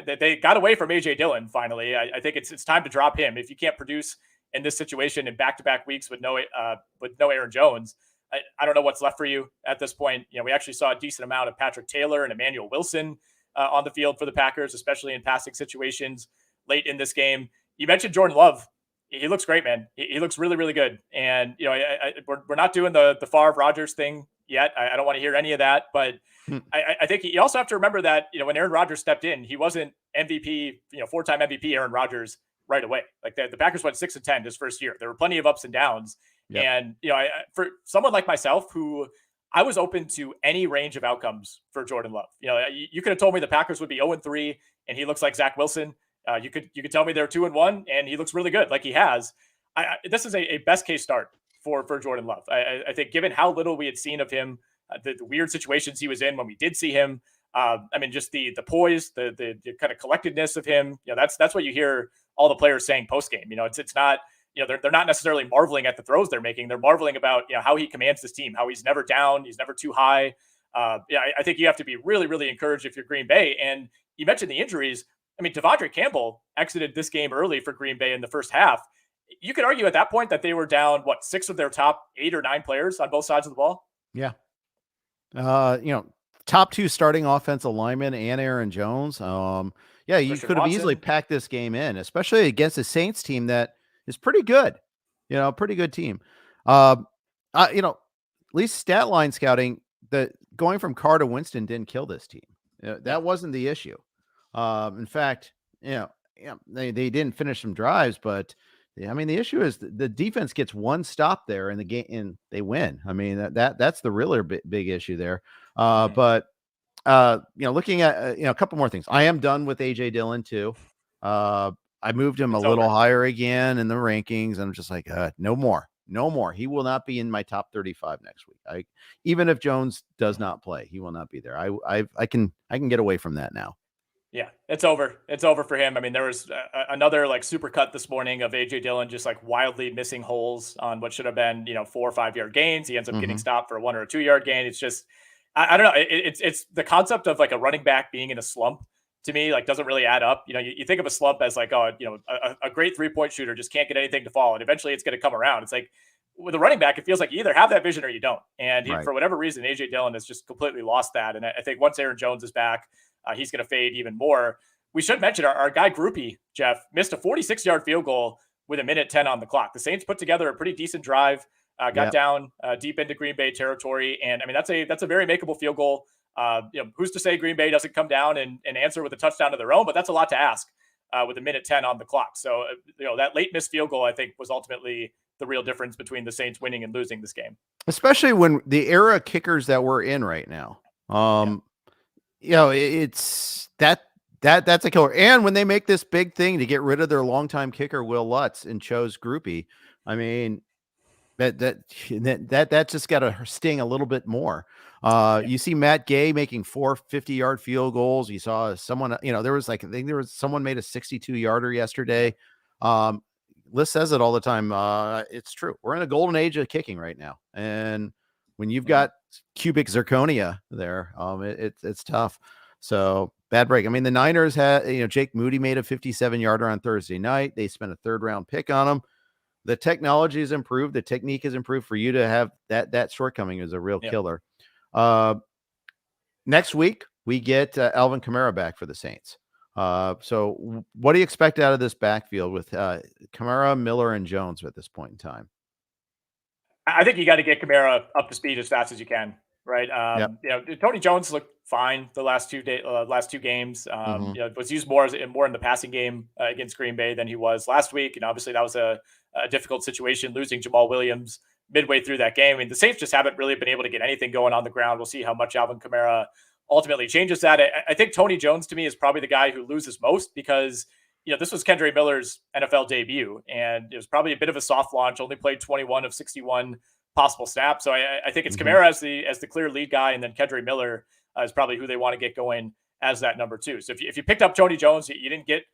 that they got away from A.J. Dillon finally. I think it's time to drop him. If you can't produce in this situation in back-to-back weeks with no Aaron Jones, I don't know what's left for you at this point. We actually saw a decent amount of Patrick Taylor and Emmanuel Wilson on the field for the Packers, especially in passing situations late in this game. You mentioned Jordan Love. He looks great, man. He looks really, really good. And, we're not doing the Favre Rodgers thing yet. I don't want to hear any of that. But I think you also have to remember that, when Aaron Rodgers stepped in, he wasn't MVP, 4-time MVP Aaron Rodgers right away. Like the Packers went 6-10 his first year. There were plenty of ups and downs. Yep. And, for someone like myself, who I was open to any range of outcomes for Jordan Love. You could have told me the Packers would be 0-3 and he looks like Zach Wilson. You could tell me they're 2-1 and he looks really good, like he has. This is a best case start for Jordan Love. I think given how little we had seen of him, the weird situations he was in when we did see him, just the poise, the kind of collectedness of him. That's what you hear all the players saying post game. It's not. They're not necessarily marveling at the throws they're making. They're marveling about how he commands this team, how he's never down, he's never too high. I think you have to be really, really encouraged if you're Green Bay. And you mentioned the injuries. Devondre Campbell exited this game early for Green Bay in the first half. You could argue at that point that they were down, 6 of their top 8 or 9 players on both sides of the ball? Yeah. Top 2 starting offensive linemen and Aaron Jones. You could have easily packed this game in, especially against a Saints team that is pretty good. Pretty good team. At least stat line scouting, that going from Carr to Winston didn't kill this team. That wasn't the issue. In fact, they didn't finish some drives, but the issue is the defense gets one stop there in the game and they win. That's the really big issue there. But looking at a couple more things. I am done with A.J. Dillon too. I moved him a little higher again in the rankings. And I'm just like, no more. He will not be in my top 35 next week. Even if Jones does not play, he will not be there. I can get away from that now. Yeah, it's over. It's over for him. There was another super cut this morning of A.J. Dillon just wildly missing holes on what should have been 4 or 5 yard gains. He ends up getting stopped for a 1 or 2 yard gain. It's just I don't know. It's the concept of a running back being in a slump to me doesn't really add up. You think of a slump as a great 3-point shooter just can't get anything to fall, and eventually it's going to come around. It's like with a running back, it feels like you either have that vision or you don't. And for whatever reason, A.J. Dillon has just completely lost that. And I think once Aaron Jones is back, he's going to fade even more. We should mention our guy Groupie, Jeff, missed a 46-yard field goal with 1:10 on the clock. The Saints put together a pretty decent drive, got down deep into Green Bay territory. And that's a very makeable field goal. Who's to say Green Bay doesn't come down and answer with a touchdown of their own, but that's a lot to ask with 1:10 on the clock. So, that late missed field goal, I think, was ultimately the real difference between the Saints winning and losing this game. Especially when the era of kickers that we're in right now. It's that's a killer. And when they make this big thing to get rid of their longtime kicker, Will Lutz, and chose Groupie, that just got to sting a little bit more. You see Matt Gay making 4 50-yard field goals. You saw someone, there was someone made a 62-yarder yesterday. Liz says it all the time. It's true. We're in a golden age of kicking right now. And when you've got cubic zirconia there, it's tough. So bad break. The Niners had, Jake Moody made a 57-yarder on Thursday night. They spent a 3rd-round pick on him. The technology has improved. The technique has improved. For you to have that shortcoming is a real killer. Next week, we get Alvin Kamara back for the Saints. So what do you expect out of this backfield with Kamara, Miller, and Jones at this point in time? I think you got to get Kamara up to speed as fast as you can, right? Tony Jones looked fine the last two games. Was used more in the passing game against Green Bay than he was last week. And obviously that was a difficult situation, losing Jamal Williams midway through that game. The Saints just haven't really been able to get anything going on the ground. We'll see how much Alvin Kamara ultimately changes that. I think Tony Jones, to me, is probably the guy who loses most, because this was Kendre Miller's NFL debut, and it was probably a bit of a soft launch. Only played 21 of 61 possible snaps. So I think it's Kamara as the clear lead guy, and then Kendre Miller is probably who they want to get going as that number 2. So if you picked up Tony Jones, you didn't get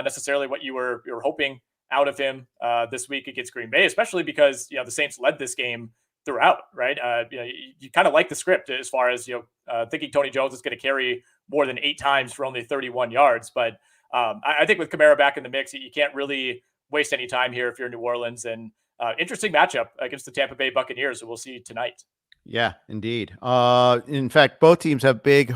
necessarily what you were hoping out of him this week against Green Bay, especially because the Saints led this game throughout, right? You kind of like the script as far as thinking Tony Jones is going to carry more than 8 times for only 31 yards, but I think with Kamara back in the mix, you can't really waste any time here if you're New Orleans. And interesting matchup against the Tampa Bay Buccaneers that we'll see tonight. Yeah, indeed. In fact, both teams have big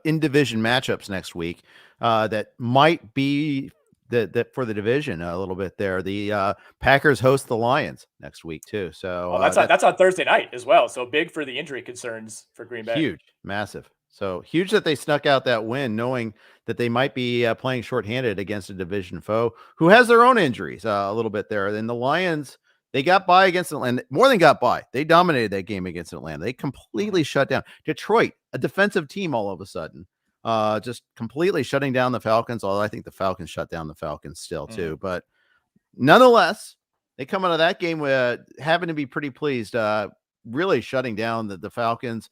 in-division matchups next week that might be that for the division a little bit there. The Packers host the Lions next week too. So that's on Thursday night as well. So big for the injury concerns for Green Bay. Huge, massive. So huge that they snuck out that win, knowing that they might be playing shorthanded against a division foe who has their own injuries a little bit there. Then the Lions, they got by against Atlanta, more than got by. They dominated that game against Atlanta. They completely shut down Detroit, a defensive team all of a sudden, just completely shutting down the Falcons. Although I think the Falcons shut down the Falcons still too, but nonetheless, they come out of that game with having to be pretty pleased, really shutting down the Falcons.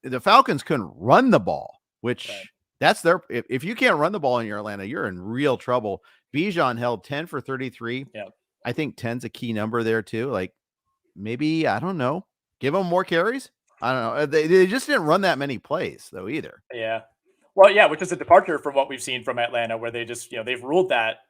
The Falcons couldn't run the ball, which that's their, if you can't run the ball in your Atlanta, you're in real trouble. Bijan held 10 for 33. Yeah. I think 10's a key number there too. Like maybe, I don't know, give them more carries. I don't know. They just didn't run that many plays though either. Yeah. Well, yeah, which is a departure from what we've seen from Atlanta, where they just, they've ruled that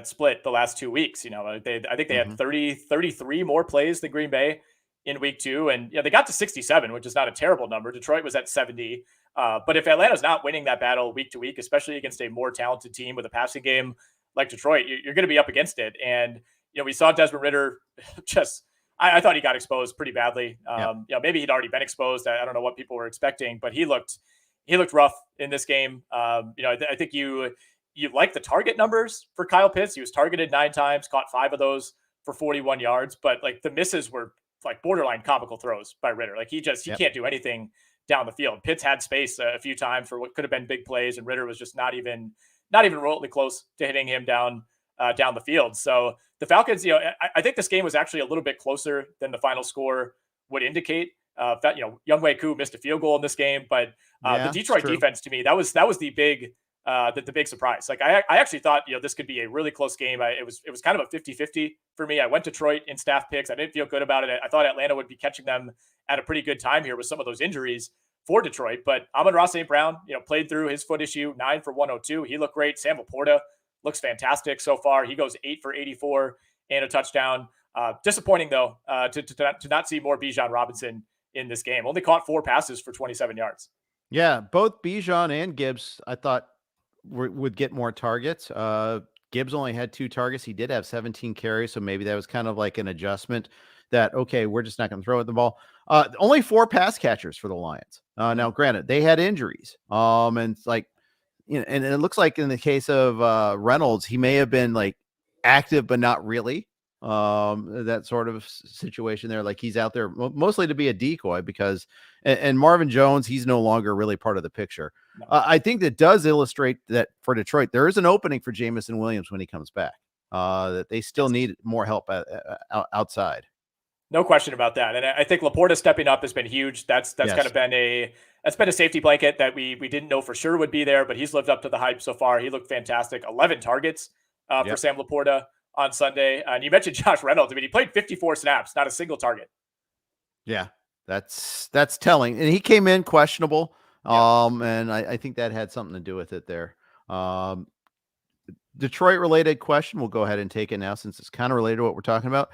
split the last 2 weeks. I think they had 33 more plays than Green Bay in week 2. And they got to 67, which is not a terrible number. Detroit was at 70. But if Atlanta's not winning that battle week to week, especially against a more talented team with a passing game like Detroit, you're going to be up against it. And, we saw Desmond Ridder just, I thought he got exposed pretty badly. Maybe he'd already been exposed. I don't know what people were expecting, but he looked rough in this game. I think you like the target numbers for Kyle Pitts. He was targeted 9 times, caught 5 of those for 41 yards, but like the misses were like borderline comical throws by Ridder. Like he can't do anything down the field. Pitts had space a few times for what could have been big plays, and Ridder was just not even remotely close to hitting him down the field. So the Falcons, I think this game was actually a little bit closer than the final score would indicate. Younghoe Koo missed a field goal in this game, but the Detroit defense, to me, that was the big surprise. Like I actually thought, this could be a really close game. It was kind of a 50-50 for me. I went Detroit in staff picks. I didn't feel good about it. I thought Atlanta would be catching them at a pretty good time here with some of those injuries for Detroit, but Amon-Ra St. Brown, played through his foot issue, 9 for 102. He looked great. Sam Laporta looks fantastic so far. He goes 8 for 84 and a touchdown. Disappointing though, to not see more Bijan Robinson in this game. Only caught 4 passes for 27 yards. Yeah, both Bijan and Gibbs, I thought would get more targets. Gibbs only had 2 targets. He did have 17 carries, so maybe that was kind of like an adjustment that, okay, we're just not going to throw at the ball. Only 4 pass catchers for the Lions. Now, granted, they had injuries. And it's like, and it looks like in the case of Reynolds, he may have been like active, but not really. That sort of situation there. Like he's out there mostly to be a decoy because, and Marvin Jones, he's no longer really part of the picture. No. I think that does illustrate that for Detroit, there is an opening for Jameson Williams when he comes back, that they still need more help outside. No question about that. And I think Laporta stepping up has been huge. That's kind of been a safety blanket that we didn't know for sure would be there, but he's lived up to the hype so far. He looked fantastic. 11 targets for Sam Laporta on Sunday. And you mentioned Josh Reynolds. I mean, he played 54 snaps, not a single target. Yeah, that's telling. And he came in questionable. And I think that had something to do with it there. Detroit related question. We'll go ahead and take it now since it's kind of related to what we're talking about.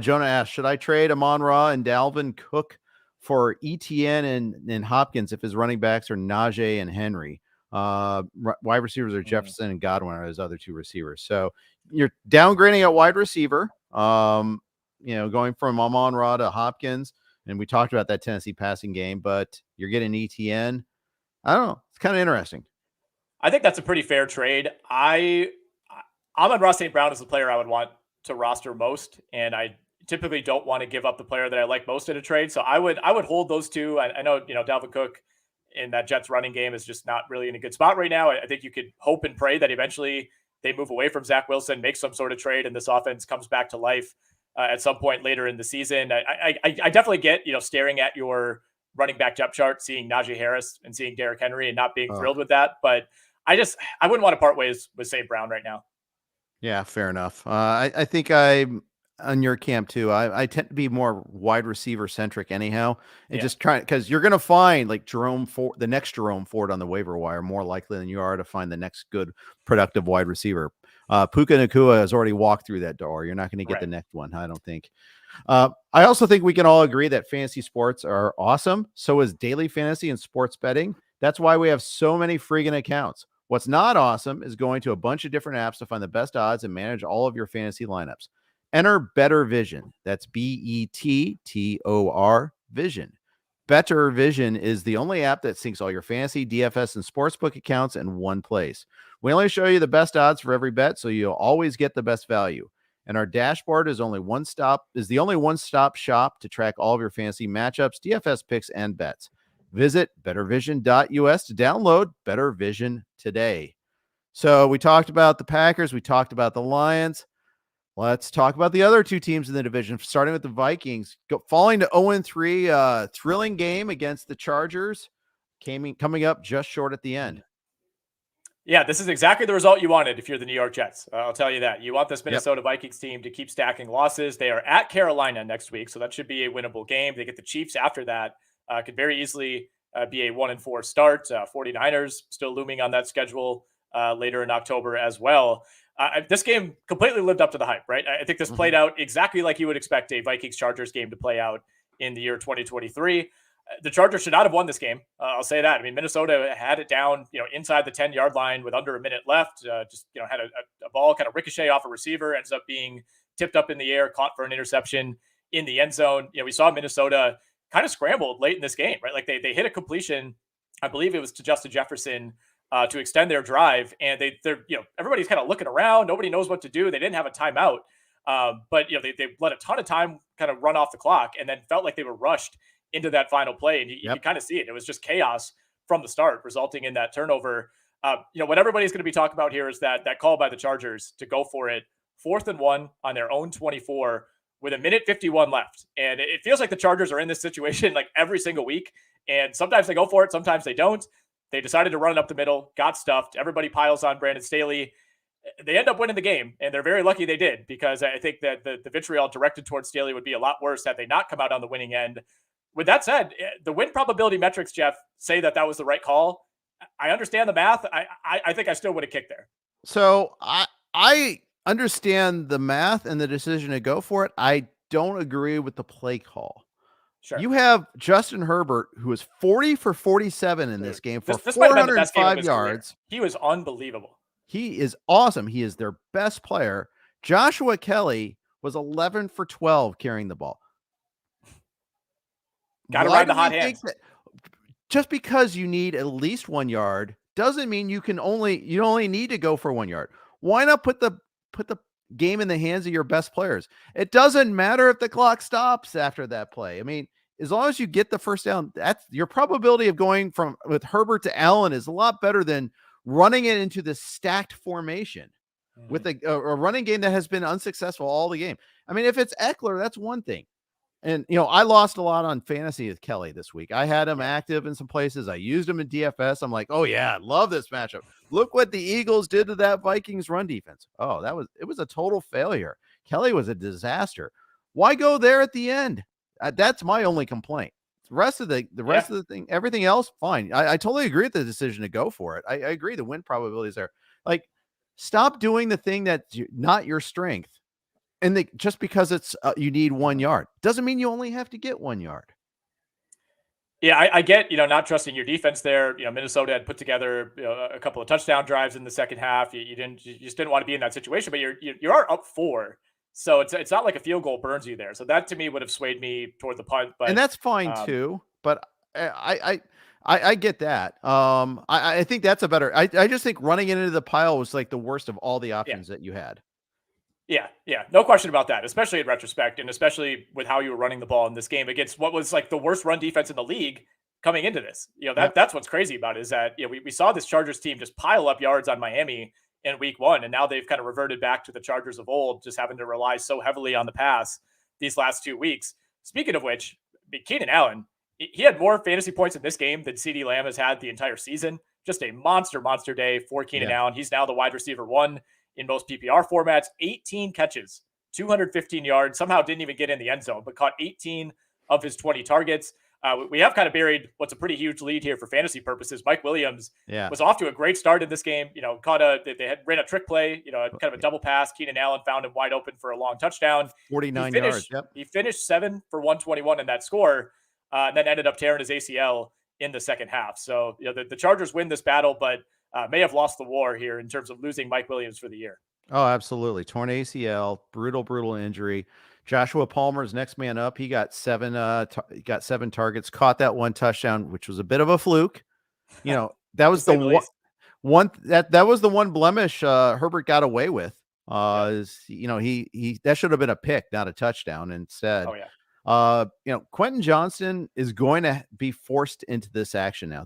Jonah asked, should I trade Amon-Ra and Dalvin Cook for ETN and Hopkins if his running backs are Najee and Henry? Wide receivers are Jefferson and Godwin are his other 2 receivers. So you're downgrading at wide receiver, going from Amon-Ra to Hopkins. And we talked about that Tennessee passing game, but you're getting ETN. I don't know. It's kind of interesting. I think that's a pretty fair trade. Amon-Ra St. Brown is the player I would want to roster most, and I typically don't want to give up the player that I like most in a trade. So I would hold those 2. I know, Dalvin Cook in that Jets running game is just not really in a good spot right now. I think you could hope and pray that eventually they move away from Zach Wilson, make some sort of trade, and this offense comes back to life at some point later in the season. I definitely get, staring at your running back depth chart, seeing Najee Harris and seeing Derrick Henry and not being thrilled with that. But I wouldn't want to part ways with St. Brown right now. Yeah, fair enough. I think I'm on your camp too. I tend to be more wide receiver centric anyhow, and just trying, because you're going to find like the next Jerome Ford on the waiver wire more likely than you are to find the next good productive wide receiver. Puka Nacua has already walked through that door. You're not going to get the next one, I don't think. I also think we can all agree that fantasy sports are awesome. So is daily fantasy and sports betting. That's why we have so many friggin' accounts. What's not awesome is going to a bunch of different apps to find the best odds and manage all of your fantasy lineups. Enter Bettor Vision. That's Bettor Vision. Bettor Vision is the only app that syncs all your fantasy, DFS, and sportsbook accounts in one place. We only show you the best odds for every bet, so you'll always get the best value. And our dashboard is the only one-stop shop to track all of your fantasy matchups, DFS picks, and bets. Visit bettervision.us to download Bettor Vision today. So we talked about the Packers. We talked about the Lions. Let's talk about the other two teams in the division, starting with the Vikings. Falling to 0-3, thrilling game against the Chargers, coming up just short at the end. Yeah, this is exactly the result you wanted if you're the New York Jets. I'll tell you that. You want this Minnesota Vikings team to keep stacking losses. They are at Carolina next week, so that should be a winnable game. They get the Chiefs after that. Could very easily be a 1-4 start. 49ers still looming on that schedule later in October as well. This game completely lived up to the hype, right? I think this played out exactly like you would expect a Vikings-Chargers game to play out in the year 2023. The Chargers should not have won this game. I'll say that. I mean, Minnesota had it down, inside the 10-yard line with under a minute left. Had a ball kind of ricochet off a receiver, ends up being tipped up in the air, caught for an interception in the end zone. We saw Minnesota kind of scrambled late in this game, right? Like they hit a completion, I believe it was to Justin Jefferson, to extend their drive, and they're everybody's kind of looking around. Nobody knows what to do. They didn't have a timeout, but they let a ton of time kind of run off the clock, and then felt like they were rushed into that final play, and you kind of see it. It was just chaos from the start, resulting in that turnover. What everybody's going to be talking about here is that call by the Chargers to go for it, 4th and 1 on their own 24 with 1:51 left. And it feels like the Chargers are in this situation like every single week. And sometimes they go for it, sometimes they don't. They decided to run it up the middle, got stuffed. Everybody piles on Brandon Staley. They end up winning the game, and they're very lucky they did, because I think that the vitriol directed towards Staley would be a lot worse had they not come out on the winning end. With that said, the win probability metrics, Jeff, say that was the right call. I understand the math. I think I still would have kicked there. So I understand the math and the decision to go for it. I don't agree with the play call. Sure. You have Justin Herbert, who was 40 for 47 in this game for 405 yards. He was unbelievable. He is awesome. He is their best player. Joshua Kelly was 11 for 12 carrying the ball. Got to ride the hot hands. Just because you need at least 1 yard doesn't mean you only need to go for 1 yard. Why not put the game in the hands of your best players? It doesn't matter if the clock stops after that play. I mean, as long as you get the first down, that's your probability of going with Herbert to Allen is a lot better than running it into the stacked formation with a running game that has been unsuccessful all the game. I mean, if it's Eckler, that's one thing. And, I lost a lot on fantasy with Kelly this week. I had him active in some places. I used him in DFS. I'm like, oh yeah, I love this matchup. Look what the Eagles did to that Vikings run defense. Oh, it was a total failure. Kelly was a disaster. Why go there at the end? That's my only complaint. The rest of the thing, everything else, fine. I totally agree with the decision to go for it. I agree. The win probability is there. Like, stop doing the thing that's not your strength. And just because it's you need 1 yard doesn't mean you only have to get 1 yard. Yeah, I get, not trusting your defense there. Minnesota had put together a couple of touchdown drives in the second half. You just didn't want to be in that situation, but you are up 4. So it's not like a field goal burns you there. So that to me would have swayed me toward the punt. But and that's fine too. But I get that. I think that's a better. I just think running into the pile was like the worst of all the options that you had. Yeah, no question about that, especially in retrospect, and especially with how you were running the ball in this game against what was like the worst run defense in the league coming into this. That's what's crazy about it, is that we saw this Chargers team just pile up yards on Miami in week 1. And now they've kind of reverted back to the Chargers of old, just having to rely so heavily on the pass these last 2 weeks. Speaking of which, Keenan Allen, he had more fantasy points in this game than CeeDee Lamb has had the entire season. Just a monster day for Keenan Allen. He's now the wide receiver 1 in most PPR formats, 18 catches, 215 yards, somehow didn't even get in the end zone, but caught 18 of his 20 targets. We have kind of buried what's a pretty huge lead here for fantasy purposes. Mike Williams was off to a great start in this game. Ran a trick play, kind of a double pass. Keenan Allen found him wide open for a long touchdown. 49 yards. Yep. He finished 7 for 121 in that score, and then ended up tearing his ACL in the second half. So, the Chargers win this battle, but may have lost the war here in terms of losing Mike Williams for the year. Oh, absolutely. Torn ACL, brutal injury. Joshua Palmer's next man up. He got 7 targets, caught that 1 touchdown, which was a bit of a fluke. That was the one that was the one blemish Herbert got away with. He that should have been a pick, not a touchdown instead. Oh yeah. Quentin Johnston is going to be forced into this action now.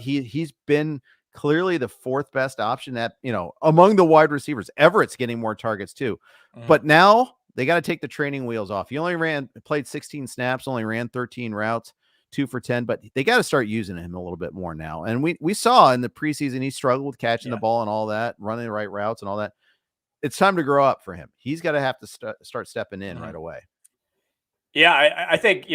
He's been clearly the 4th best option at, among the wide receivers. Everett's getting more targets too. But now they got to take the training wheels off. He only played 16 snaps, only ran 13 routes, 2 for 10, but they got to start using him a little bit more now. And we saw in the preseason, he struggled with catching the ball and all that, running the right routes and all that. It's time to grow up for him. He's got to have to start stepping in right away. Yeah. I think,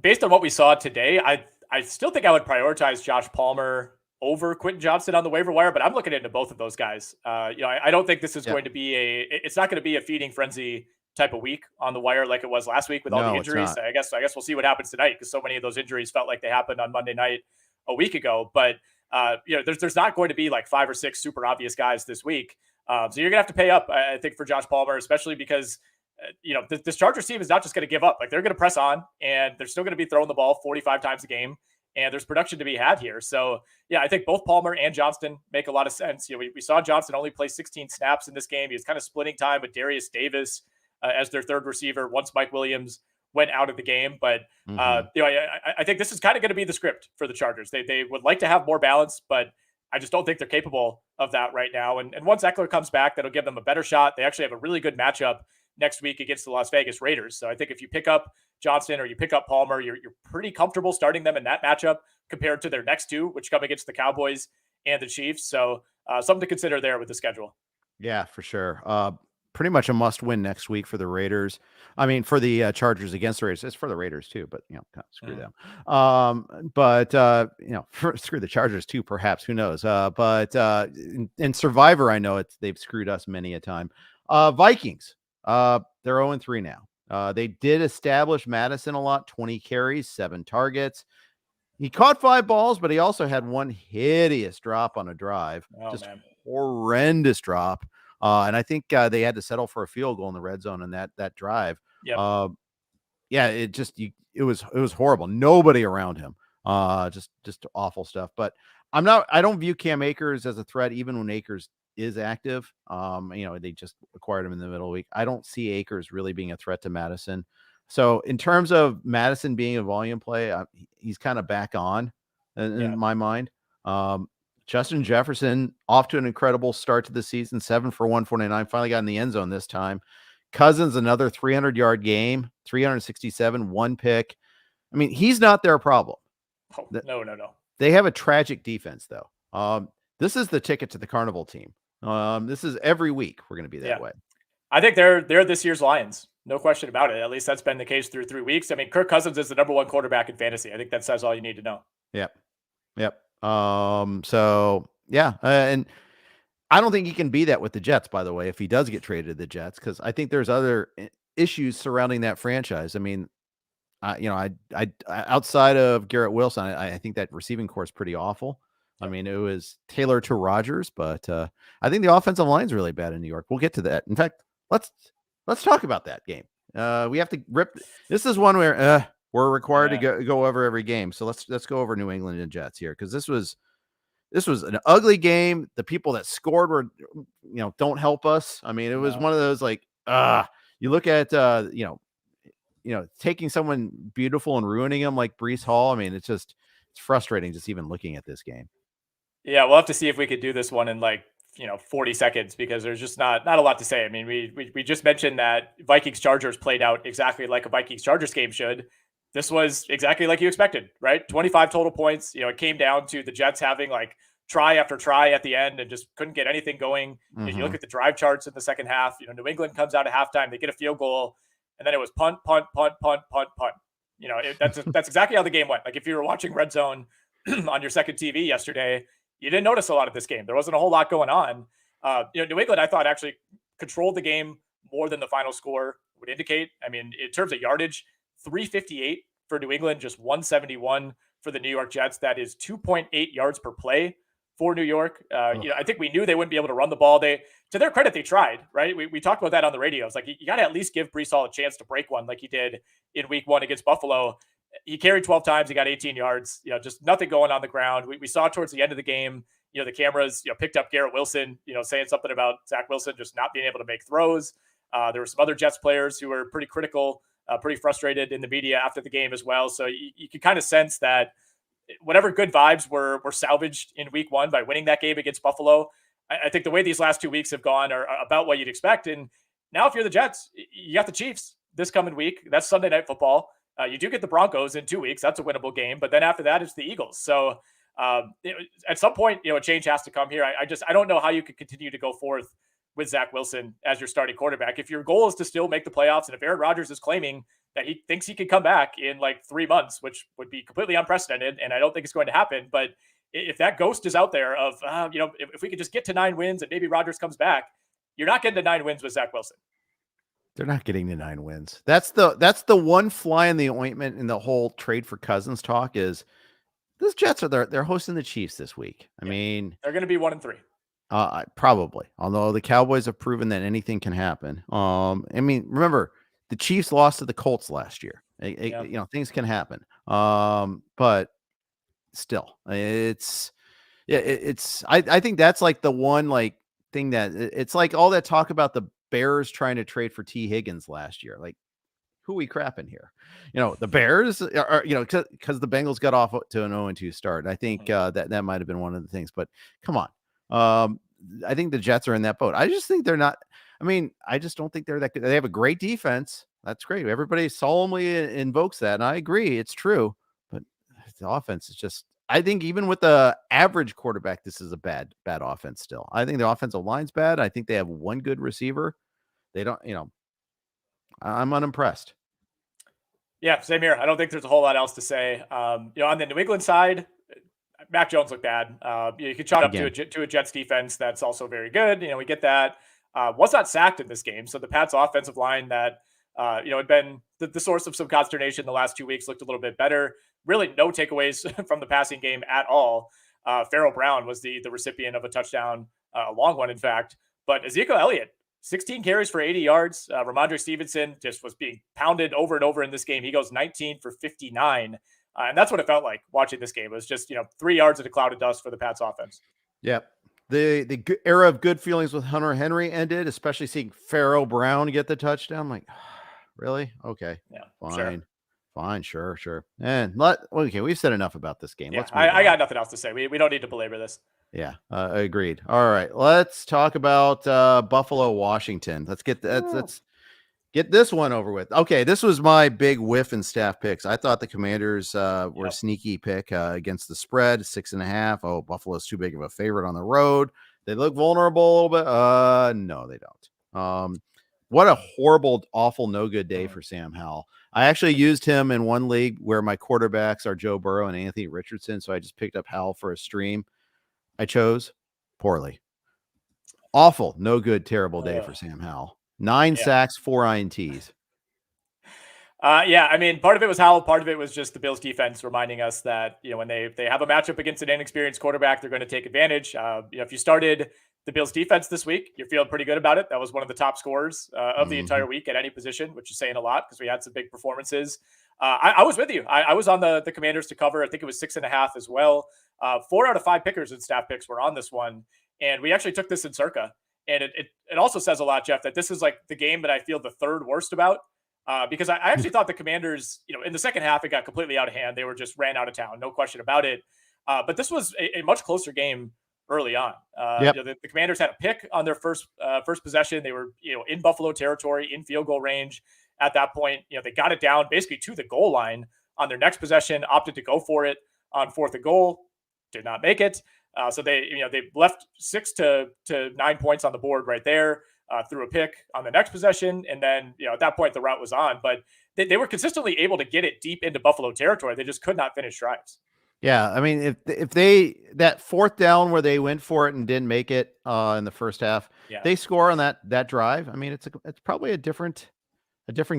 based on what we saw today, I still think I would prioritize Josh Palmer over Quentin Johnston on the waiver wire, but I'm looking into both of those guys. I don't think this is going to be it's not going to be a feeding frenzy type of week on the wire like it was last week with all the injuries. I guess we'll see what happens tonight, because so many of those injuries felt like they happened on Monday night a week ago. But there's not going to be like 5 or 6 super obvious guys this week. So you're gonna have to pay up, I think, for Josh Palmer, especially because this Chargers team is not just going to give up. Like, they're going to press on, and they're still going to be throwing the ball 45 times a game, and there's production to be had here. So yeah, I think both Palmer and Johnston make a lot of sense. We saw Johnston only play 16 snaps in this game. He was kind of splitting time with Darius Davis as their 3rd receiver once Mike Williams went out of the game. But I think this is kind of going to be the script for the Chargers. They would like to have more balance, but I just don't think they're capable of that right now. And once Eckler comes back, that'll give them a better shot. They actually have a really good matchup next week against the Las Vegas Raiders. So I think if you pick up Johnston or you pick up Palmer, you're pretty comfortable starting them in that matchup compared to their next 2, which come against the Cowboys and the Chiefs. So something to consider there with the schedule. Yeah, for sure. Pretty much a must win next week for the Raiders. I mean, for the Chargers against the Raiders. It's for the Raiders too, but screw them. Screw the Chargers too, perhaps. Who knows? But in Survivor, I know they've screwed us many a time. Vikings. They're 0-3 now. They did establish Madison a lot, 20 carries, 7 targets. He caught 5 balls, but he also had 1 hideous drop on a drive. Horrendous drop. And I think they had to settle for a field goal in the red zone in that drive. Yep. It was horrible. Nobody around him. Just awful stuff. But I don't view Cam Akers as a threat, even when Akers is active. They just acquired him in the middle of the week. I don't see Akers really being a threat to Madison. So in terms of Madison being a volume play, he's kind of back on in my mind. Justin Jefferson off to an incredible start to the season, 7 for 149, finally got in the end zone this time. Cousins, another 300-yard game, 367, 1 pick. I mean, he's not their problem. Oh, no. They have a tragic defense, though. This is the ticket to the Carnival team. This is every week we're going to be that way. I think they're this year's Lions. No question about it. At least that's been the case through 3 weeks. I mean, Kirk Cousins is the number 1 quarterback in fantasy. I think that says all you need to know. Yep. And I don't think he can be that with the Jets, by the way, if he does get traded to the Jets, because I think there's other issues surrounding that franchise. I mean, I outside of Garrett Wilson, I think that receiving core is pretty awful. I mean, it was tailored to Rodgers, but I think the offensive line is really bad in New York. We'll get to that. In fact, let's talk about that game. We have to rip. This is one where we're required to go over every game. So let's go over New England and Jets here, because this was an ugly game. The people that scored were, don't help us. I mean, it was one of those you look at taking someone beautiful and ruining them like Breece Hall. I mean, it's frustrating just even looking at this game. Yeah, we'll have to see if we could do this one in like 40 seconds because there's just not a lot to say. I mean, we just mentioned that Vikings-Chargers played out exactly like a Vikings-Chargers game should. This was exactly like you expected, right? 25 total points. It came down to the Jets having like try after try at the end and just couldn't get anything going. If you look at the drive charts in the second half, New England comes out at halftime, they get a field goal, and then it was punt, punt, punt, punt, punt, punt. That's exactly how the game went. Like if you were watching Red Zone on your second TV yesterday, you didn't notice a lot of this game. There wasn't a whole lot going on. New England, I thought, actually controlled the game more than the final score would indicate. I mean, in terms of yardage, 358 for New England, just 171 for the New York Jets. That is 2.8 yards per play for New York. I think we knew they wouldn't be able to run the ball. To their credit, they tried, right? We talked about that on the radio. It's like, you got to at least give Brees Hall a chance to break one like he did in week 1 against Buffalo. He carried 12 times. He got 18 yards, just nothing going on the ground. We saw towards the end of the game, the cameras, picked up Garrett Wilson, saying something about Zach Wilson just not being able to make throws. There were some other Jets players who were pretty critical, pretty frustrated in the media after the game as well. So you could kind of sense that whatever good vibes were salvaged in week 1 by winning that game against Buffalo. I think the way these last 2 weeks have gone are about what you'd expect. And now if you're the Jets, you got the Chiefs this coming week. That's Sunday Night Football. You do get the Broncos in 2 weeks. That's a winnable game. But then after that, it's the Eagles. So at some point, a change has to come here. I don't know how you could continue to go forth with Zach Wilson as your starting quarterback. If your goal is to still make the playoffs, and if Aaron Rodgers is claiming that he thinks he could come back in like 3 months, which would be completely unprecedented, and I don't think it's going to happen. But if that ghost is out there of, if we could just get to 9 wins and maybe Rodgers comes back, you're not getting to 9 wins with Zach Wilson. They're not getting to 9 wins. That's the one fly in the ointment in the whole trade for Cousins talk is those Jets they're hosting the Chiefs this week. I mean, they're going to be 1-3. Probably. Although the Cowboys have proven that anything can happen. I mean, remember the Chiefs lost to the Colts last year. Things can happen. But still, I think that's like the one like thing that it's like all that talk about the Bears trying to trade for T. Higgins last year. Like, who are we crapping here? The Bears are, because the Bengals got off to an 0-2 start. I think that might have been one of the things, but come on. I think the Jets are in that boat. I just think they're not. I mean, I just don't think they're that good. They have a great defense. That's great. Everybody solemnly invokes that. And I agree. It's true. But the offense is just, I think even with the average quarterback, this is a bad offense still. I think the offensive line's bad. I think they have one good receiver. They don't, I'm unimpressed. Yeah, same here. I don't think there's a whole lot else to say. On the New England side, Mac Jones looked bad. You could chalk up to a Jets defense that's also very good. We get that. Was not sacked in this game. So the Pats offensive line that, had been the source of some consternation the last 2 weeks looked a little bit better. Really no takeaways from the passing game at all. Farrell Brown was the recipient of a touchdown, a long one, in fact. But Ezekiel Elliott, 16 carries for 80 yards. Ramondre Stevenson just was being pounded over and over in this game. He goes 19 for 59. And that's what it felt like watching this game. It was just, 3 yards in a cloud of dust for the Pats offense. Yep. The era of good feelings with Hunter Henry ended, especially seeing Farrell Brown get the touchdown. I'm like, really? Okay. Yeah. Fine. Sure. Fine. Sure. And we've said enough about this game. Yeah, I got nothing else to say. We don't need to belabor this. Yeah, agreed. All right, let's talk about Buffalo, Washington. Let's get this one over with. Okay, this was my big whiff in staff picks. I thought the Commanders were a sneaky pick against the spread, 6.5. Oh, Buffalo's too big of a favorite on the road. They look vulnerable a little bit. No, they don't. What a horrible, awful, no good day for Sam Howell. I actually used him in one league where my quarterbacks are Joe Burrow and Anthony Richardson, so I just picked up Howell for a stream. I chose poorly. Awful, no good, terrible day for Sam Howell. 9 sacks, 4 INTs. I mean, part of it was Howell. Part of it was just the Bills defense reminding us that, when they have a matchup against an inexperienced quarterback, they're going to take advantage. If you started the Bills defense this week, you're feeling pretty good about it. That was one of the top scorers of the entire week at any position, which is saying a lot because we had some big performances. I was with you. I was on the Commanders to cover. I think it was 6.5 as well. 4 out of 5 pickers in staff picks were on this one. And we actually took this in circa. And it also says a lot, Jeff, that this is like the game that I feel the third worst about. Because I actually thought the Commanders, in the second half, it got completely out of hand. They were just ran out of town. No question about it. But this was a much closer game early on. Yep. The Commanders had a pick on their first possession. They were in Buffalo territory, in field goal range at that point. They got it down basically to the goal line on their next possession, opted to go for it on 4th and goal, did not make it. So they left 6 to 9 points on the board right there, through a pick on the next possession. And then, at that point the route was on, but they were consistently able to get it deep into Buffalo territory. They just could not finish drives. Yeah. I mean, if that 4th down where they went for it and didn't make it in the first half, they score on that drive. I mean, it's probably a different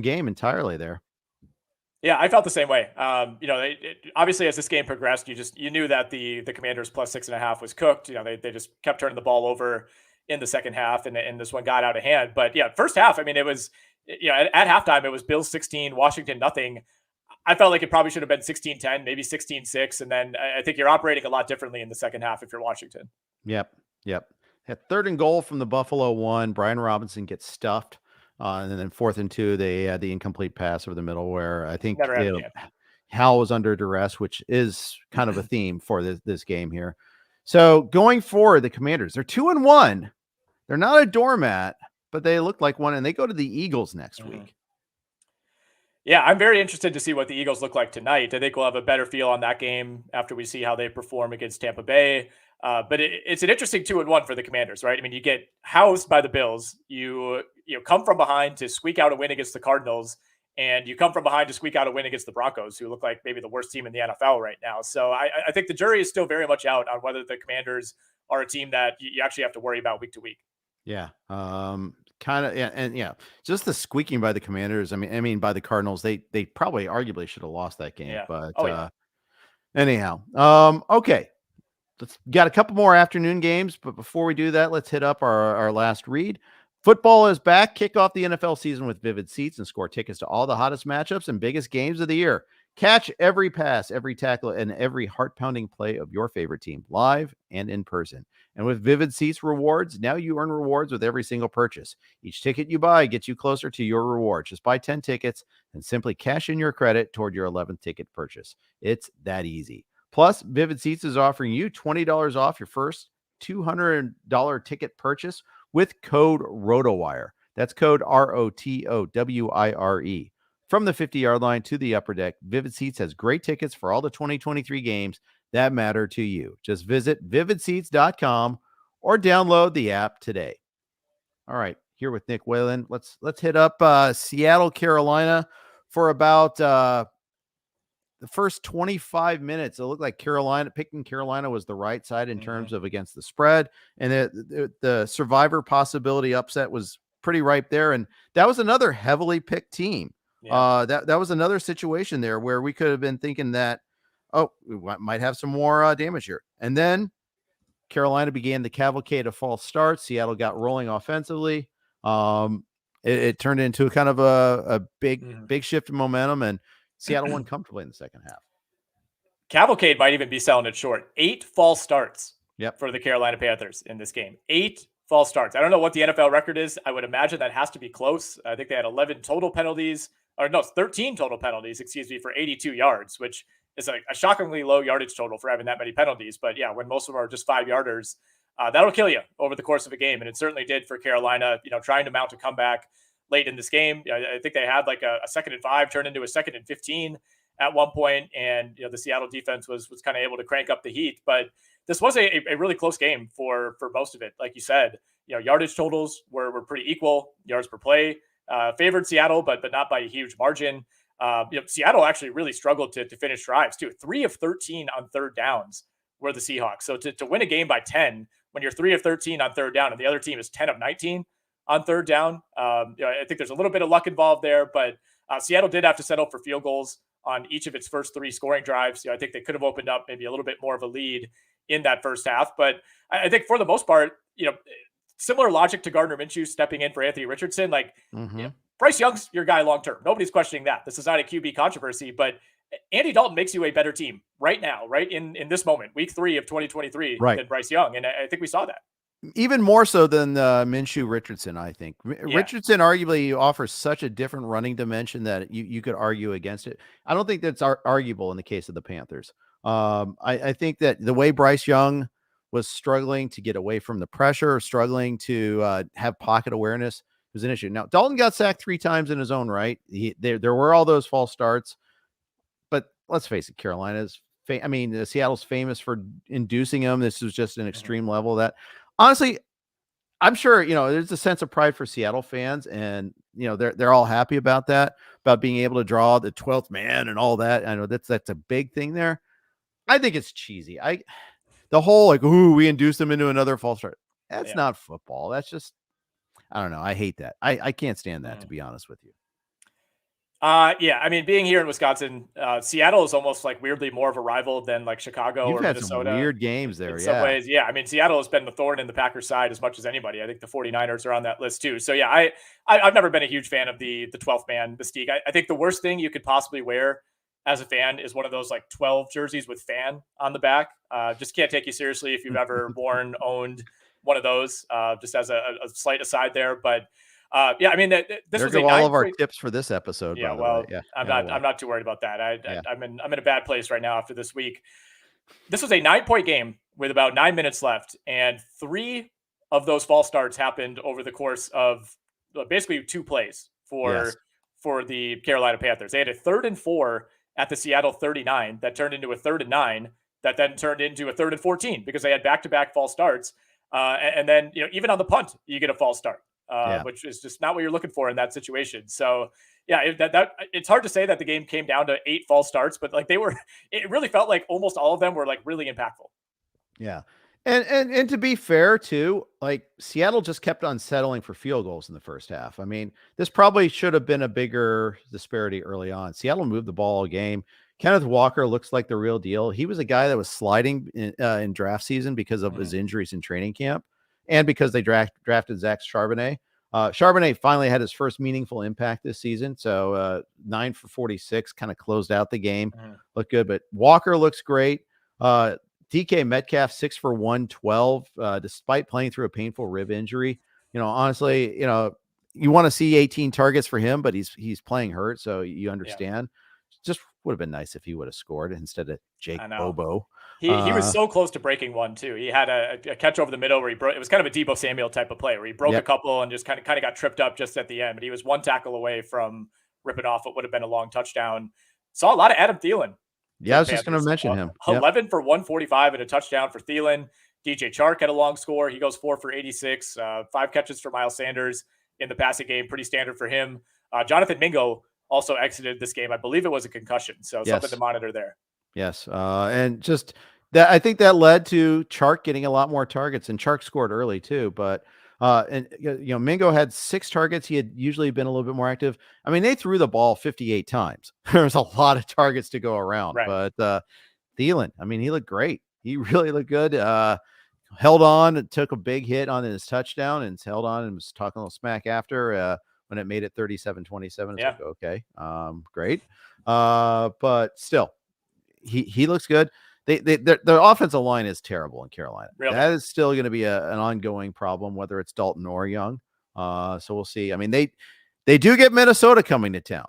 game entirely there. Yeah, I felt the same way. Obviously, as this game progressed, you knew that the Commanders plus 6.5 was cooked. They just kept turning the ball over in the second half, and this one got out of hand. But yeah, first half, I mean, it was at halftime it was Bills 16, Washington nothing. I felt like it probably should have been 16-10, maybe 16-6, and then I think you're operating a lot differently in the second half if you're Washington. Yep. At 3rd and goal from the Buffalo 1, Brian Robinson gets stuffed. And then 4th and 2, they had the incomplete pass over the middle where I think Hal was under duress, which is kind of a theme for this game here. So going forward, the Commanders, they're 2-1. They're not a doormat, but they look like one, and they go to the Eagles next week. Yeah, I'm very interested to see what the Eagles look like tonight. I think we'll have a better feel on that game after we see how they perform against Tampa Bay. But it's an interesting 2-1 for the Commanders, right? I mean, you get housed by the Bills. You come from behind to squeak out a win against the Cardinals, and you come from behind to squeak out a win against the Broncos, who look like maybe the worst team in the NFL right now. So I think the jury is still very much out on whether the Commanders are a team that you actually have to worry about week to week. Yeah. Kind of. Yeah. And just the squeaking by the Commanders. I mean, by the Cardinals, they probably arguably should have lost that game, but anyhow, okay. Let's got a couple more afternoon games, but before we do that, let's hit up our last read. Football is back. Kick off the NFL season with Vivid Seats and score tickets to all the hottest matchups and biggest games of the year. Catch every pass, every tackle, and every heart-pounding play of your favorite team, live and in person. And with Vivid Seats rewards, now you earn rewards with every single purchase. Each ticket you buy gets you closer to your reward. Just buy 10 tickets and simply cash in your credit toward your 11th ticket purchase. It's that easy. Plus, Vivid Seats is offering you $20 off your first $200 ticket purchase with code RotoWire. That's code ROTOWIRE. From the 50-yard line to the upper deck, Vivid Seats has great tickets for all the 2023 games that matter to you. Just visit vividseats.com or download the app today. All right, here with Nick Whalen. Let's hit up Seattle, Carolina for about the first 25 minutes. It looked like picking Carolina was the right side in terms of against the spread, and the survivor possibility upset was pretty ripe there. And that was another heavily picked team. Yeah. That was another situation there where we could have been thinking that, we might have some more damage here. And then Carolina began the cavalcade of false starts. Seattle got rolling offensively. It turned into a kind of a big shift in momentum, and Seattle won comfortably in the second half. Cavalcade might even be selling it short. 8 false starts for the Carolina Panthers in this game. 8 false starts. I don't know what the NFL record is. I would imagine that has to be close. I think they had 13 total penalties, for 82 yards, which is a shockingly low yardage total for having that many penalties. But yeah, when most of them are just 5-yarders, that'll kill you over the course of a game. And it certainly did for Carolina, trying to mount a comeback late in this game. I think they had like a 2nd and 5 turned into a 2nd and 15 at one point, and the Seattle defense was kind of able to crank up the heat. But this was a really close game for most of it. Like you said, yardage totals were pretty equal. Yards per play favored Seattle, but not by a huge margin. Seattle actually really struggled to finish drives too. 3 of 13 on third downs were the Seahawks. So to win a game by 10 when you're 3 of 13 on third down and the other team is 10 of 19 on third down, I think there's a little bit of luck involved there, but Seattle did have to settle for field goals on each of its first 3 scoring drives. I think they could have opened up maybe a little bit more of a lead in that first half, but I think for the most part, similar logic to Gardner Minshew stepping in for Anthony Richardson. Bryce Young's your guy long term. Nobody's questioning that. This is not a QB controversy, but Andy Dalton makes you a better team right now, right in this moment, week 3 of 2023, than Bryce Young, and I think we saw that. Even more so than Minshew Richardson, I think. Richardson arguably offers such a different running dimension that you could argue against it. I don't think that's arguable in the case of the Panthers. I think that the way Bryce Young was struggling to get away from the pressure, struggling to have pocket awareness was an issue. Now, Dalton got sacked 3 times in his own right. There were all those false starts, but let's face it, Seattle's famous for inducing them. This was just an extreme level that, honestly, I'm sure, there's a sense of pride for Seattle fans, and, they're all happy about that, about being able to draw the 12th man and all that. I know that's a big thing there. I think it's cheesy. The whole we induced them into another false start. That's not football. That's just, I don't know. I hate that. I can't stand that, to be honest with you. Yeah, I mean, being here in Wisconsin, Seattle is almost like weirdly more of a rival than like Chicago or Minnesota. Some weird games there, in some ways. Yeah, I mean, Seattle has been the thorn in the Packers' side as much as anybody. I think the 49ers are on that list too. So yeah, I've never been a huge fan of the 12th man mystique. I think the worst thing you could possibly wear as a fan is one of those like 12 jerseys with fan on the back. Just can't take you seriously if you've ever owned one of those. Just as a slight aside there, but. Yeah, I mean, this was all of our tips for this episode. Yeah, well, yeah, I'm not too worried about that. I'm in a bad place right now after this week. This was a 9-point game with about 9 minutes left, and 3 of those false starts happened over the course of basically 2 plays for the Carolina Panthers. They had a 3rd and 4 at the Seattle 39 that turned into a 3rd and 9 that then turned into a 3rd and 14 because they had back-to-back false starts. And then even on the punt, you get a false start. Which is just not what you're looking for in that situation. So yeah, it's hard to say that the game came down to 8 false starts, but it really felt like almost all of them were like really impactful. Yeah. And to be fair too, like Seattle just kept on settling for field goals in the first half. I mean, this probably should have been a bigger disparity early on. Seattle moved the ball all game. Kenneth Walker looks like the real deal. He was a guy that was sliding in draft season because of his injuries in training camp. And because they drafted Zach Charbonnet. Charbonnet finally had his first meaningful impact this season. So 9 for 46 kind of closed out the game. Looked good. But Walker looks great. DK Metcalf 6 for 112, despite playing through a painful rib injury. Honestly, you want to see 18 targets for him, but he's playing hurt. So you understand. Just would have been nice if he would have scored instead of Jake Bobo. He was so close to breaking one too. He had a catch over the middle where he broke. It was kind of a Deebo Samuel type of play where he broke a couple and just kind of got tripped up just at the end. But he was 1 tackle away from ripping off what would have been a long touchdown. Saw a lot of Adam Thielen. Yeah, I was just going to mention him. 11 for 145 and a touchdown for Thielen. DJ Chark had a long score. He goes 4 for 86. 5 catches for Miles Sanders in the passing game. Pretty standard for him. Jonathan Mingo also exited this game. I believe it was a concussion. So something to monitor there. Yes. And just that, I think that led to Chark getting a lot more targets, and Chark scored early too. But, Mingo had 6 targets. He had usually been a little bit more active. I mean, they threw the ball 58 times. There's a lot of targets to go around, but, Thielen, I mean, he looked great. He really looked good. Held on, took a big hit on his touchdown and held on and was talking a little smack after, when it made it 37-27. It's like, okay, great. But still, he looks good. Their offensive line is terrible in Carolina. Really? That is still going to be an ongoing problem, whether it's Dalton or Young. So we'll see. I mean, they do get Minnesota coming to town.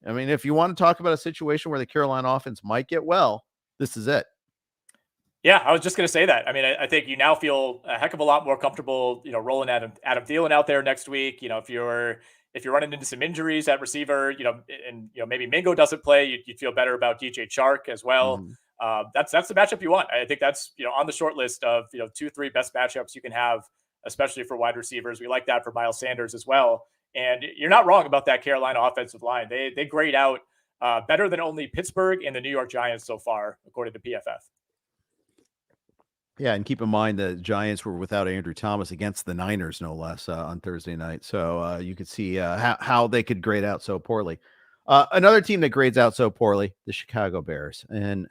I mean, if you want to talk about a situation where the Carolina offense might get well, this is it. Yeah, I was just going to say that. I mean, I think you now feel a heck of a lot more comfortable, rolling Adam Thielen out there next week. If you're running into some injuries at receiver, and maybe Mingo doesn't play, you'd feel better about DJ Chark as well. That's the matchup you want. I think that's on the short list of 2-3 best matchups you can have, especially for wide receivers. We like that for Miles Sanders as well. And you're not wrong about that Carolina offensive line. They grade out better than only Pittsburgh and the New York Giants so far, according to PFF. Yeah, and keep in mind the Giants were without Andrew Thomas against the Niners, no less, on Thursday night. So you could see how they could grade out so poorly. Another team that grades out so poorly, the Chicago Bears. And,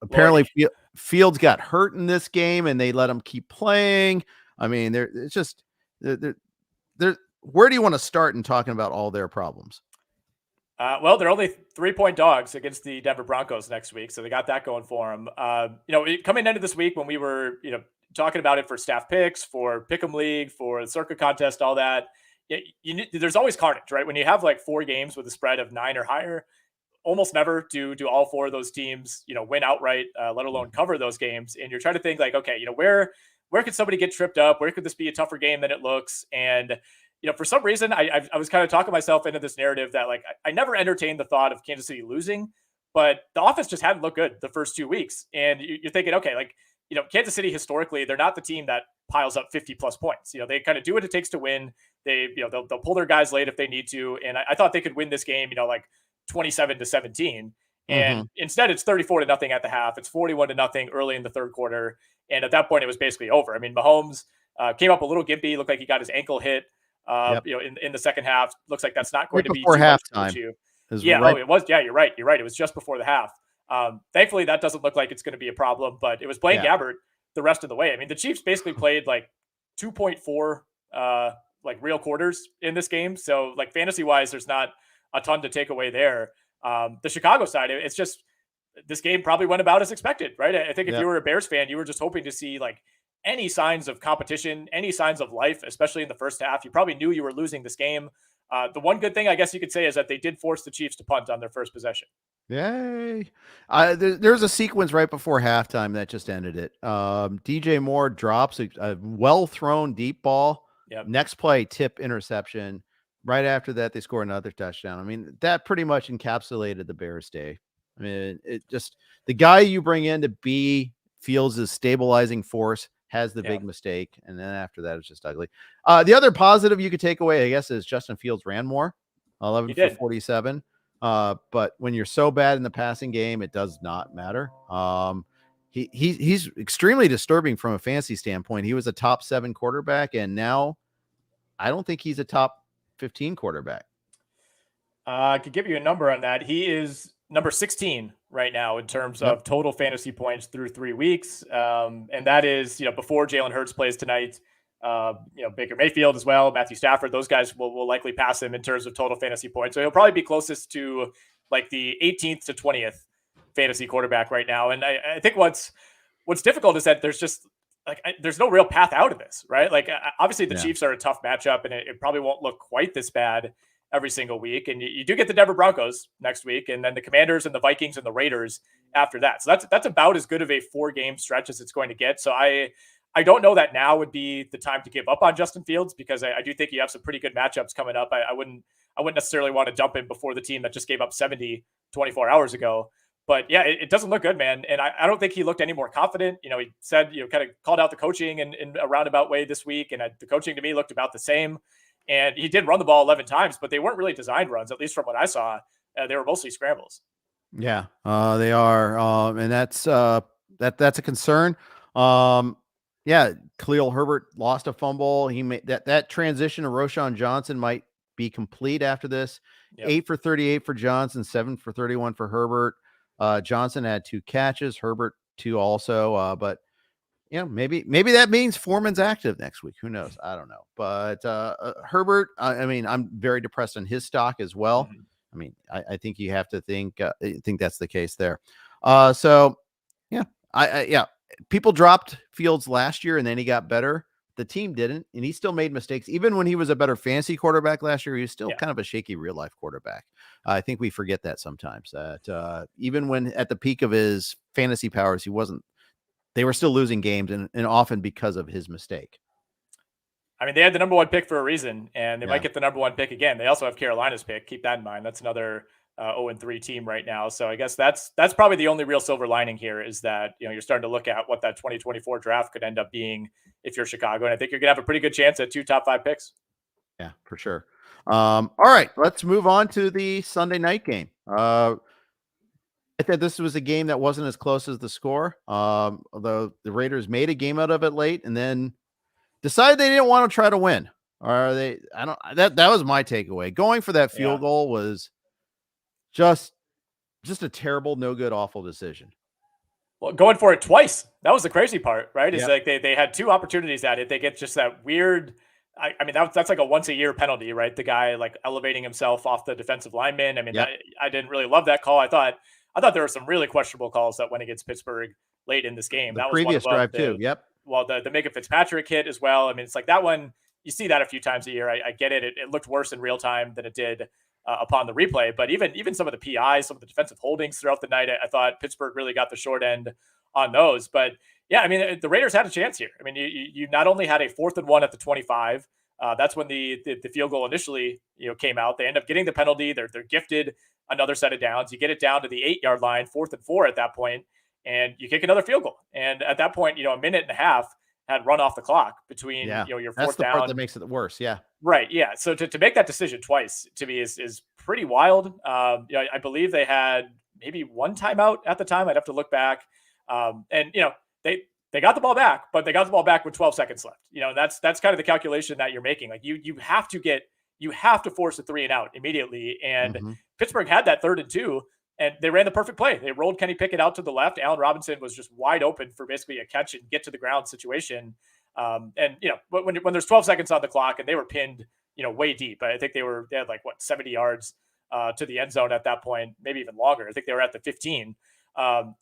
apparently Fields got hurt in this game, and they let him keep playing. I mean, it's just where do you want to start in talking about all their problems? Well, they're only 3-point dogs against the Denver Broncos next week, so they got that going for them. Coming into this week when we were, talking about it for staff picks, for Pick'em League, for the Circuit Contest, all that, there's always carnage, right? When you have like 4 games with a spread of 9 or higher, almost never do all four of those teams, win outright, let alone cover those games. And you're trying to think like, okay, where could somebody get tripped up? Where could this be a tougher game than it looks? And for some reason, I was kind of talking myself into this narrative that like I never entertained the thought of Kansas City losing, but the offense just hadn't looked good the first 2 weeks. And you're thinking, okay, like, Kansas City historically, they're not the team that piles up 50 plus points. They kind of do what it takes to win. They, they'll pull their guys late if they need to. And I thought they could win this game, like 27-17. And instead it's 34-0 at the half. It's 41-0 early in the third quarter. And at that point it was basically over. I mean, Mahomes came up a little gimpy, looked like he got his ankle hit, in the second half. Looks like that's not going to be too much of an issue. Yeah. Right. Oh, it was. Yeah, you're right. It was just before the half. Thankfully that doesn't look like it's going to be a problem, but it was Blaine Gabbert the rest of the way. I mean, the Chiefs basically played like 2.4 like real quarters in this game. So like fantasy wise, there's not a ton to take away there. The Chicago side, it's just this game probably went about as expected, right? I think if you were a Bears fan, you were just hoping to see like any signs of competition, any signs of life, especially in the first half. You probably knew you were losing this game. The one good thing I guess you could say is that they did force the Chiefs to punt on their first possession. Yay. There's a sequence right before halftime that just ended it. DJ Moore drops a well-thrown deep ball. Yep. Next play, tip interception. Right after that, they score another touchdown. I mean, that pretty much encapsulated the Bears' day. I mean, it just the guy you bring in to be Fields' stabilizing force has the big mistake, and then after that, it's just ugly. The other positive you could take away, I guess, is Justin Fields ran more, 11 for 47. But when you're so bad in the passing game, it does not matter. He's extremely disturbing from a fantasy standpoint. He was a top 7 quarterback, and now I don't think he's a top 15 quarterback. I could give you a number on that. He is number 16 right now in terms of total fantasy points through 3 weeks. And that is, before Jalen Hurts plays tonight, Baker Mayfield as well, Matthew Stafford, those guys will likely pass him in terms of total fantasy points. So he'll probably be closest to like the 18th to 20th fantasy quarterback right now. And I think what's difficult is that there's just like, there's no real path out of this, right? Like obviously the Chiefs are a tough matchup and it probably won't look quite this bad every single week. And you do get the Denver Broncos next week, and then the Commanders and the Vikings and the Raiders after that. So that's about as good of a 4-game stretch as it's going to get. So I don't know that now would be the time to give up on Justin Fields, because I do think you have some pretty good matchups coming up. I wouldn't necessarily want to dump him before the team that just gave up 70 24 hours ago. But yeah, it doesn't look good, man. And I don't think he looked any more confident. He said, kind of called out the coaching in a roundabout way this week. And the coaching to me looked about the same. And he did run the ball 11 times, but they weren't really designed runs, at least from what I saw. They were mostly scrambles. Yeah, they are. And that's a concern. Yeah, Khalil Herbert lost a fumble. He made that transition to Roschon Johnson might be complete after this. 8 for 38 for Johnson, 7 for 31 for Herbert. Johnson had 2 catches, Herbert 2 also. But maybe that means Foreman's active next week. Who knows? I don't know. But Herbert, I mean, I'm very depressed on his stock as well. Mm-hmm. I mean, I think you have to think that's the case there. So yeah, people dropped Fields last year and then he got better. The team didn't, and he still made mistakes. Even when he was a better fantasy quarterback last year, he was still kind of a shaky real life quarterback. I think we forget that sometimes, that even when at the peak of his fantasy powers, they were still losing games, and often because of his mistake. I mean, they had the number 1 pick for a reason, and they might get the number 1 pick again. They also have Carolina's pick. Keep that in mind. That's another 0-3 team right now. So I guess that's probably the only real silver lining here, is that, you're starting to look at what that 2024 draft could end up being if you're Chicago. And I think you're going to have a pretty good chance at 2 top 5 picks. Yeah, for sure. All right, let's move on to the Sunday night game. I thought this was a game that wasn't as close as the score. Although the Raiders made a game out of it late and then decided they didn't want to try to win. Or that was my takeaway. Going for that field goal was just a terrible, no good, awful decision. Well, going for it twice. That was the crazy part, right? Is like they had 2 opportunities at it. They get just that weird. I mean, that's like a once a year penalty, right? The guy like elevating himself off the defensive lineman. I mean, I didn't really love that call. I thought there were some really questionable calls that went against Pittsburgh late in this game. That was previous drive too. Yep. Well, the Micah Fitzpatrick hit as well. I mean, it's like that one. You see that a few times a year. I get it. It looked worse in real time than it did upon the replay. But even some of the PIs, some of the defensive holdings throughout the night, I thought Pittsburgh really got the short end on those. But yeah, I mean, the Raiders had a chance here. I mean, you not only had a 4th and 1 at the 25. That's when the field goal initially came out. They end up getting the penalty. They're gifted another set of downs. You get it down to the 8-yard line, 4th and 4 at that point, and you kick another field goal. And at that point, a minute and a half had run off the clock between your 4th that's the down. part that makes it worse. Yeah. Right. Yeah. So to make that decision twice to me is pretty wild. I believe they had maybe one timeout at the time. I'd have to look back. And they got the ball back, but they got the ball back with 12 seconds left. That's kind of the calculation that you're making. Like you have to force a 3 and out immediately. And Pittsburgh had that 3rd and 2, and they ran the perfect play. They rolled Kenny Pickett out to the left. Allen Robinson was just wide open for basically a catch and get to the ground situation. But when there's 12 seconds on the clock and they were pinned, way deep, I think they had 70 yards to the end zone at that point, maybe even longer. I think they were at the 15.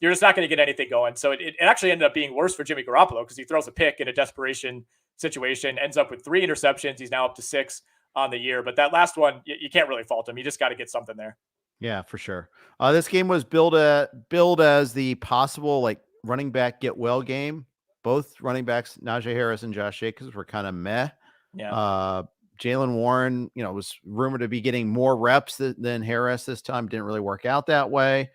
You're just not going to get anything going. So it actually ended up being worse for Jimmy Garoppolo because he throws a pick in a desperation situation, ends up with 3 interceptions. He's now up to 6 on the year. But that last one, you can't really fault him. You just got to get something there. Yeah, for sure. This game was billed as the possible running back get well game. Both running backs, Najee Harris and Josh Jacobs, were kind of meh. Yeah. Jaylen Warren, was rumored to be getting more reps than Harris this time. Didn't really work out that way.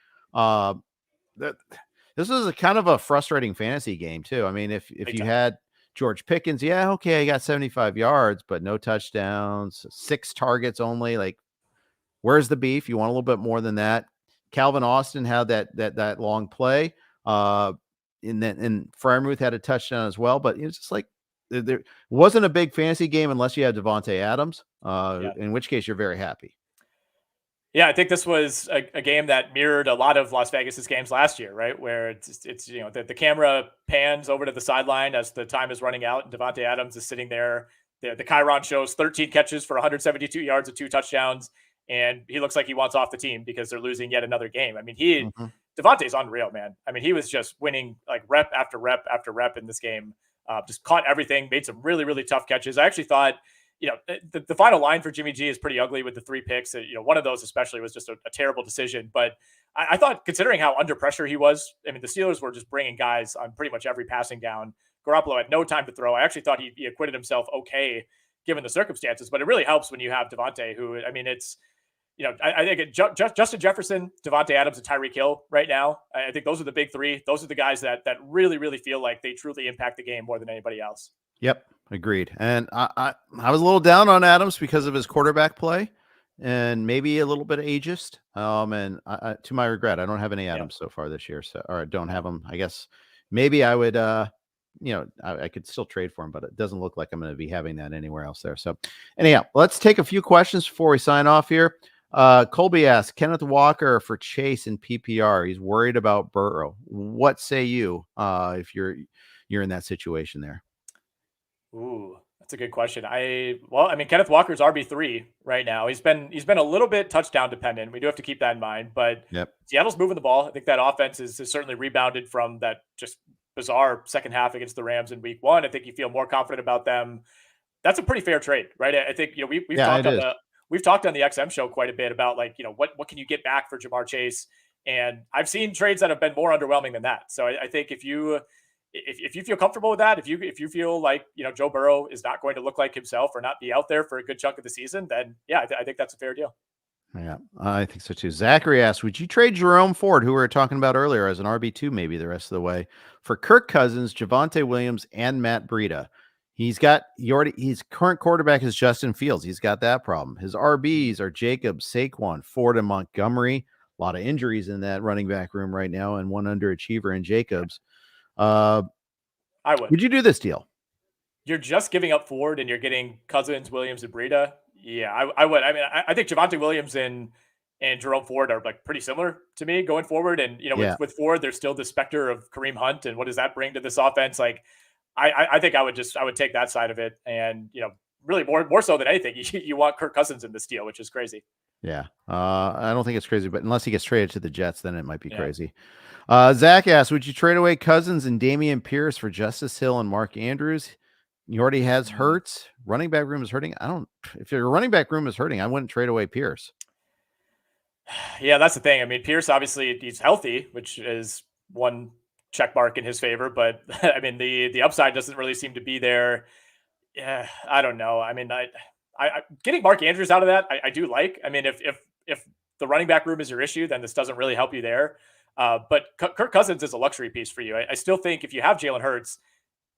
This is a kind of a frustrating fantasy game too. I mean, if you had George Pickens, yeah, okay, he got 75 yards, but no touchdowns, 6 targets only. Where's the beef? You want a little bit more than that. Calvin Austin had that long play. And Freiermuth had a touchdown as well, but it was just there wasn't a big fantasy game unless you had Devontae Adams, in which case you're very happy. Yeah, I think this was a game that mirrored a lot of Las Vegas's games last year, right? Where it's the camera pans over to the sideline as the time is running out, and Devontae Adams is sitting there. The Chiron shows 13 catches for 172 yards and 2 touchdowns, and he looks like he wants off the team because they're losing yet another game. I mean, Devontae's unreal, man. I mean, he was just winning rep after rep after rep in this game. Just caught everything, made some really, really tough catches. I actually thought, the final line for Jimmy G is pretty ugly with the 3 picks. One of those especially was just a terrible decision. But I thought, considering how under pressure he was, I mean, the Steelers were just bringing guys on pretty much every passing down. Garoppolo had no time to throw. I actually thought he acquitted himself okay, given the circumstances. But it really helps when you have Devontae, who, I mean, it's, I think Justin Jefferson, Devontae Adams, and Tyreek Hill right now. I think those are the big 3. Those are the guys that really, really feel like they truly impact the game more than anybody else. Yep, agreed. And I was a little down on Adams because of his quarterback play and maybe a little bit ageist. And to my regret, I don't have any Adams so far this year. So, or I don't have them. I guess maybe I would, I could still trade for him, but it doesn't look like I'm going to be having that anywhere else there. So anyhow, let's take a few questions before we sign off here. Colby asks, Kenneth Walker for Chase in PPR. He's worried about Burrow. What say you if you're in that situation there? Ooh, that's a good question. Kenneth Walker's RB3 right now. He's been a little bit touchdown dependent. We do have to keep that in mind, but Seattle's moving the ball. I think that offense is certainly rebounded from that just bizarre second half against the Rams in week 1. I think you feel more confident about them. That's a pretty fair trade, right? I think, we've talked on the XM show quite a bit about what can you get back for Jamar Chase? And I've seen trades that have been more underwhelming than that. So I think if you feel comfortable with that, if you feel like, Joe Burrow is not going to look like himself or not be out there for a good chunk of the season, then I think that's a fair deal. Yeah, I think so too. Zachary asks, would you trade Jerome Ford, who we were talking about earlier, as an RB2 maybe the rest of the way, for Kirk Cousins, Javonte Williams, and Matt Breida? His current quarterback is Justin Fields. He's got that problem. His RBs are Jacobs, Saquon, Ford, and Montgomery. A lot of injuries in that running back room right now, and one underachiever in Jacobs. I would. Would you do this deal? You're just giving up Ford and you're getting Cousins, Williams, and Breida. Yeah, I would. I mean, I think Javonte Williams and Jerome Ford are pretty similar to me going forward. And, with Ford, there's still the specter of Kareem Hunt. And what does that bring to this offense? I think I would take that side of it. And, really more so than anything, you want Kirk Cousins in this deal, which is crazy. Yeah. I don't think it's crazy, but unless he gets traded to the Jets, then it might be crazy. Zach asks, would you trade away Cousins and Dameon Pierce for Justice Hill and Mark Andrews? He already has Hurts. Running back room is hurting. If your running back room is hurting, I wouldn't trade away Pierce. Yeah, that's the thing. I mean, Pierce obviously he's healthy, which is one check mark in his favor, but I mean the upside doesn't really seem to be there. Yeah, I don't know. I mean, I getting Mark Andrews out of that, I do like. I mean, if the running back room is your issue, then this doesn't really help you there. But Kirk Cousins is a luxury piece for you. I still think if you have Jalen Hurts,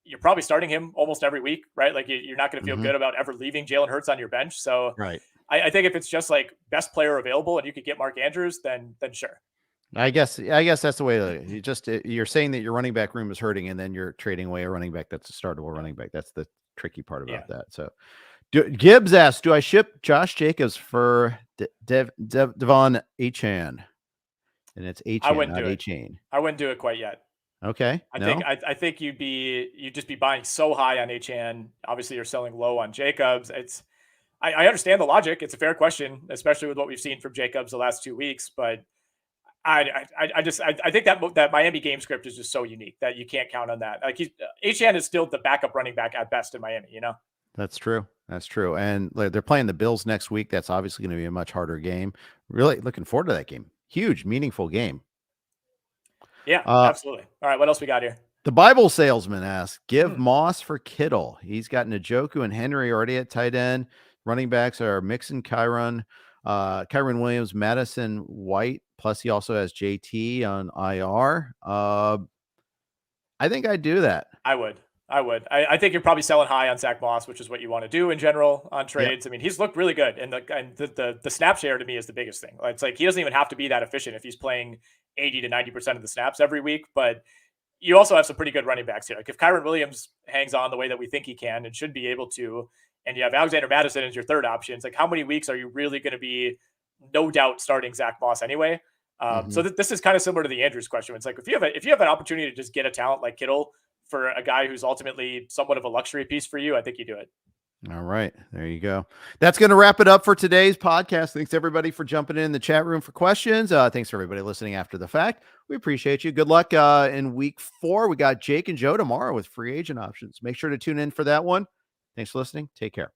you're probably starting him almost every week, right? Like you're not going to feel good about ever leaving Jalen Hurts on your bench. So Right. I think if it's just like best player available and you could get Mark Andrews, then sure. I guess that's the way you're saying that your running back room is hurting, and then you're trading away a running back that's a startable running back. That's the tricky part about that. So Gibbs asks, do I ship Josh Jacobs for Devon Achane? And it's Achane, not Achane. I wouldn't do it quite yet. Okay. I think you'd just be buying so high on Achane. Obviously, you're selling low on Jacobs. I understand the logic. It's a fair question, especially with what we've seen from Jacobs the last 2 weeks. But I think that Miami game script is just so unique that you can't count on that. Like Achane is still the backup running back at best in Miami. You know. That's true. That's true. And they're playing the Bills next week. That's obviously going to be a much harder game. Really looking forward to that game. Huge, meaningful game. Yeah, absolutely. All right, what else we got here? The Bible salesman asks, give Moss for Kittle. He's got Njoku and Henry already at tight end. Running backs are Mixon, Kyron Williams, Madison, White. Plus, he also has JT on IR. I think I'd do that. I would. I think you're probably selling high on Zach Moss, which is what you want to do in general on trades. Yep. I mean, he's looked really good, and the snap share to me is the biggest thing. It's like he doesn't even have to be that efficient if he's playing 80 to 90% of the snaps every week. But you also have some pretty good running backs here. Like if Kyron Williams hangs on the way that we think he can and should be able to, and you have Alexander Madison as your third option, it's like how many weeks are you really going to be no doubt starting Zach Moss anyway? So this is kind of similar to the Andrews question. It's like if you have an opportunity to just get a talent like Kittle for a guy who's ultimately somewhat of a luxury piece for you, I think you do it. All right. There you go. That's going to wrap it up for today's podcast. Thanks everybody for jumping in the chat room for questions. Thanks for everybody listening after the fact. We appreciate you. Good luck in week 4. We got Jake and Joe tomorrow with free agent options. Make sure to tune in for that one. Thanks for listening. Take care.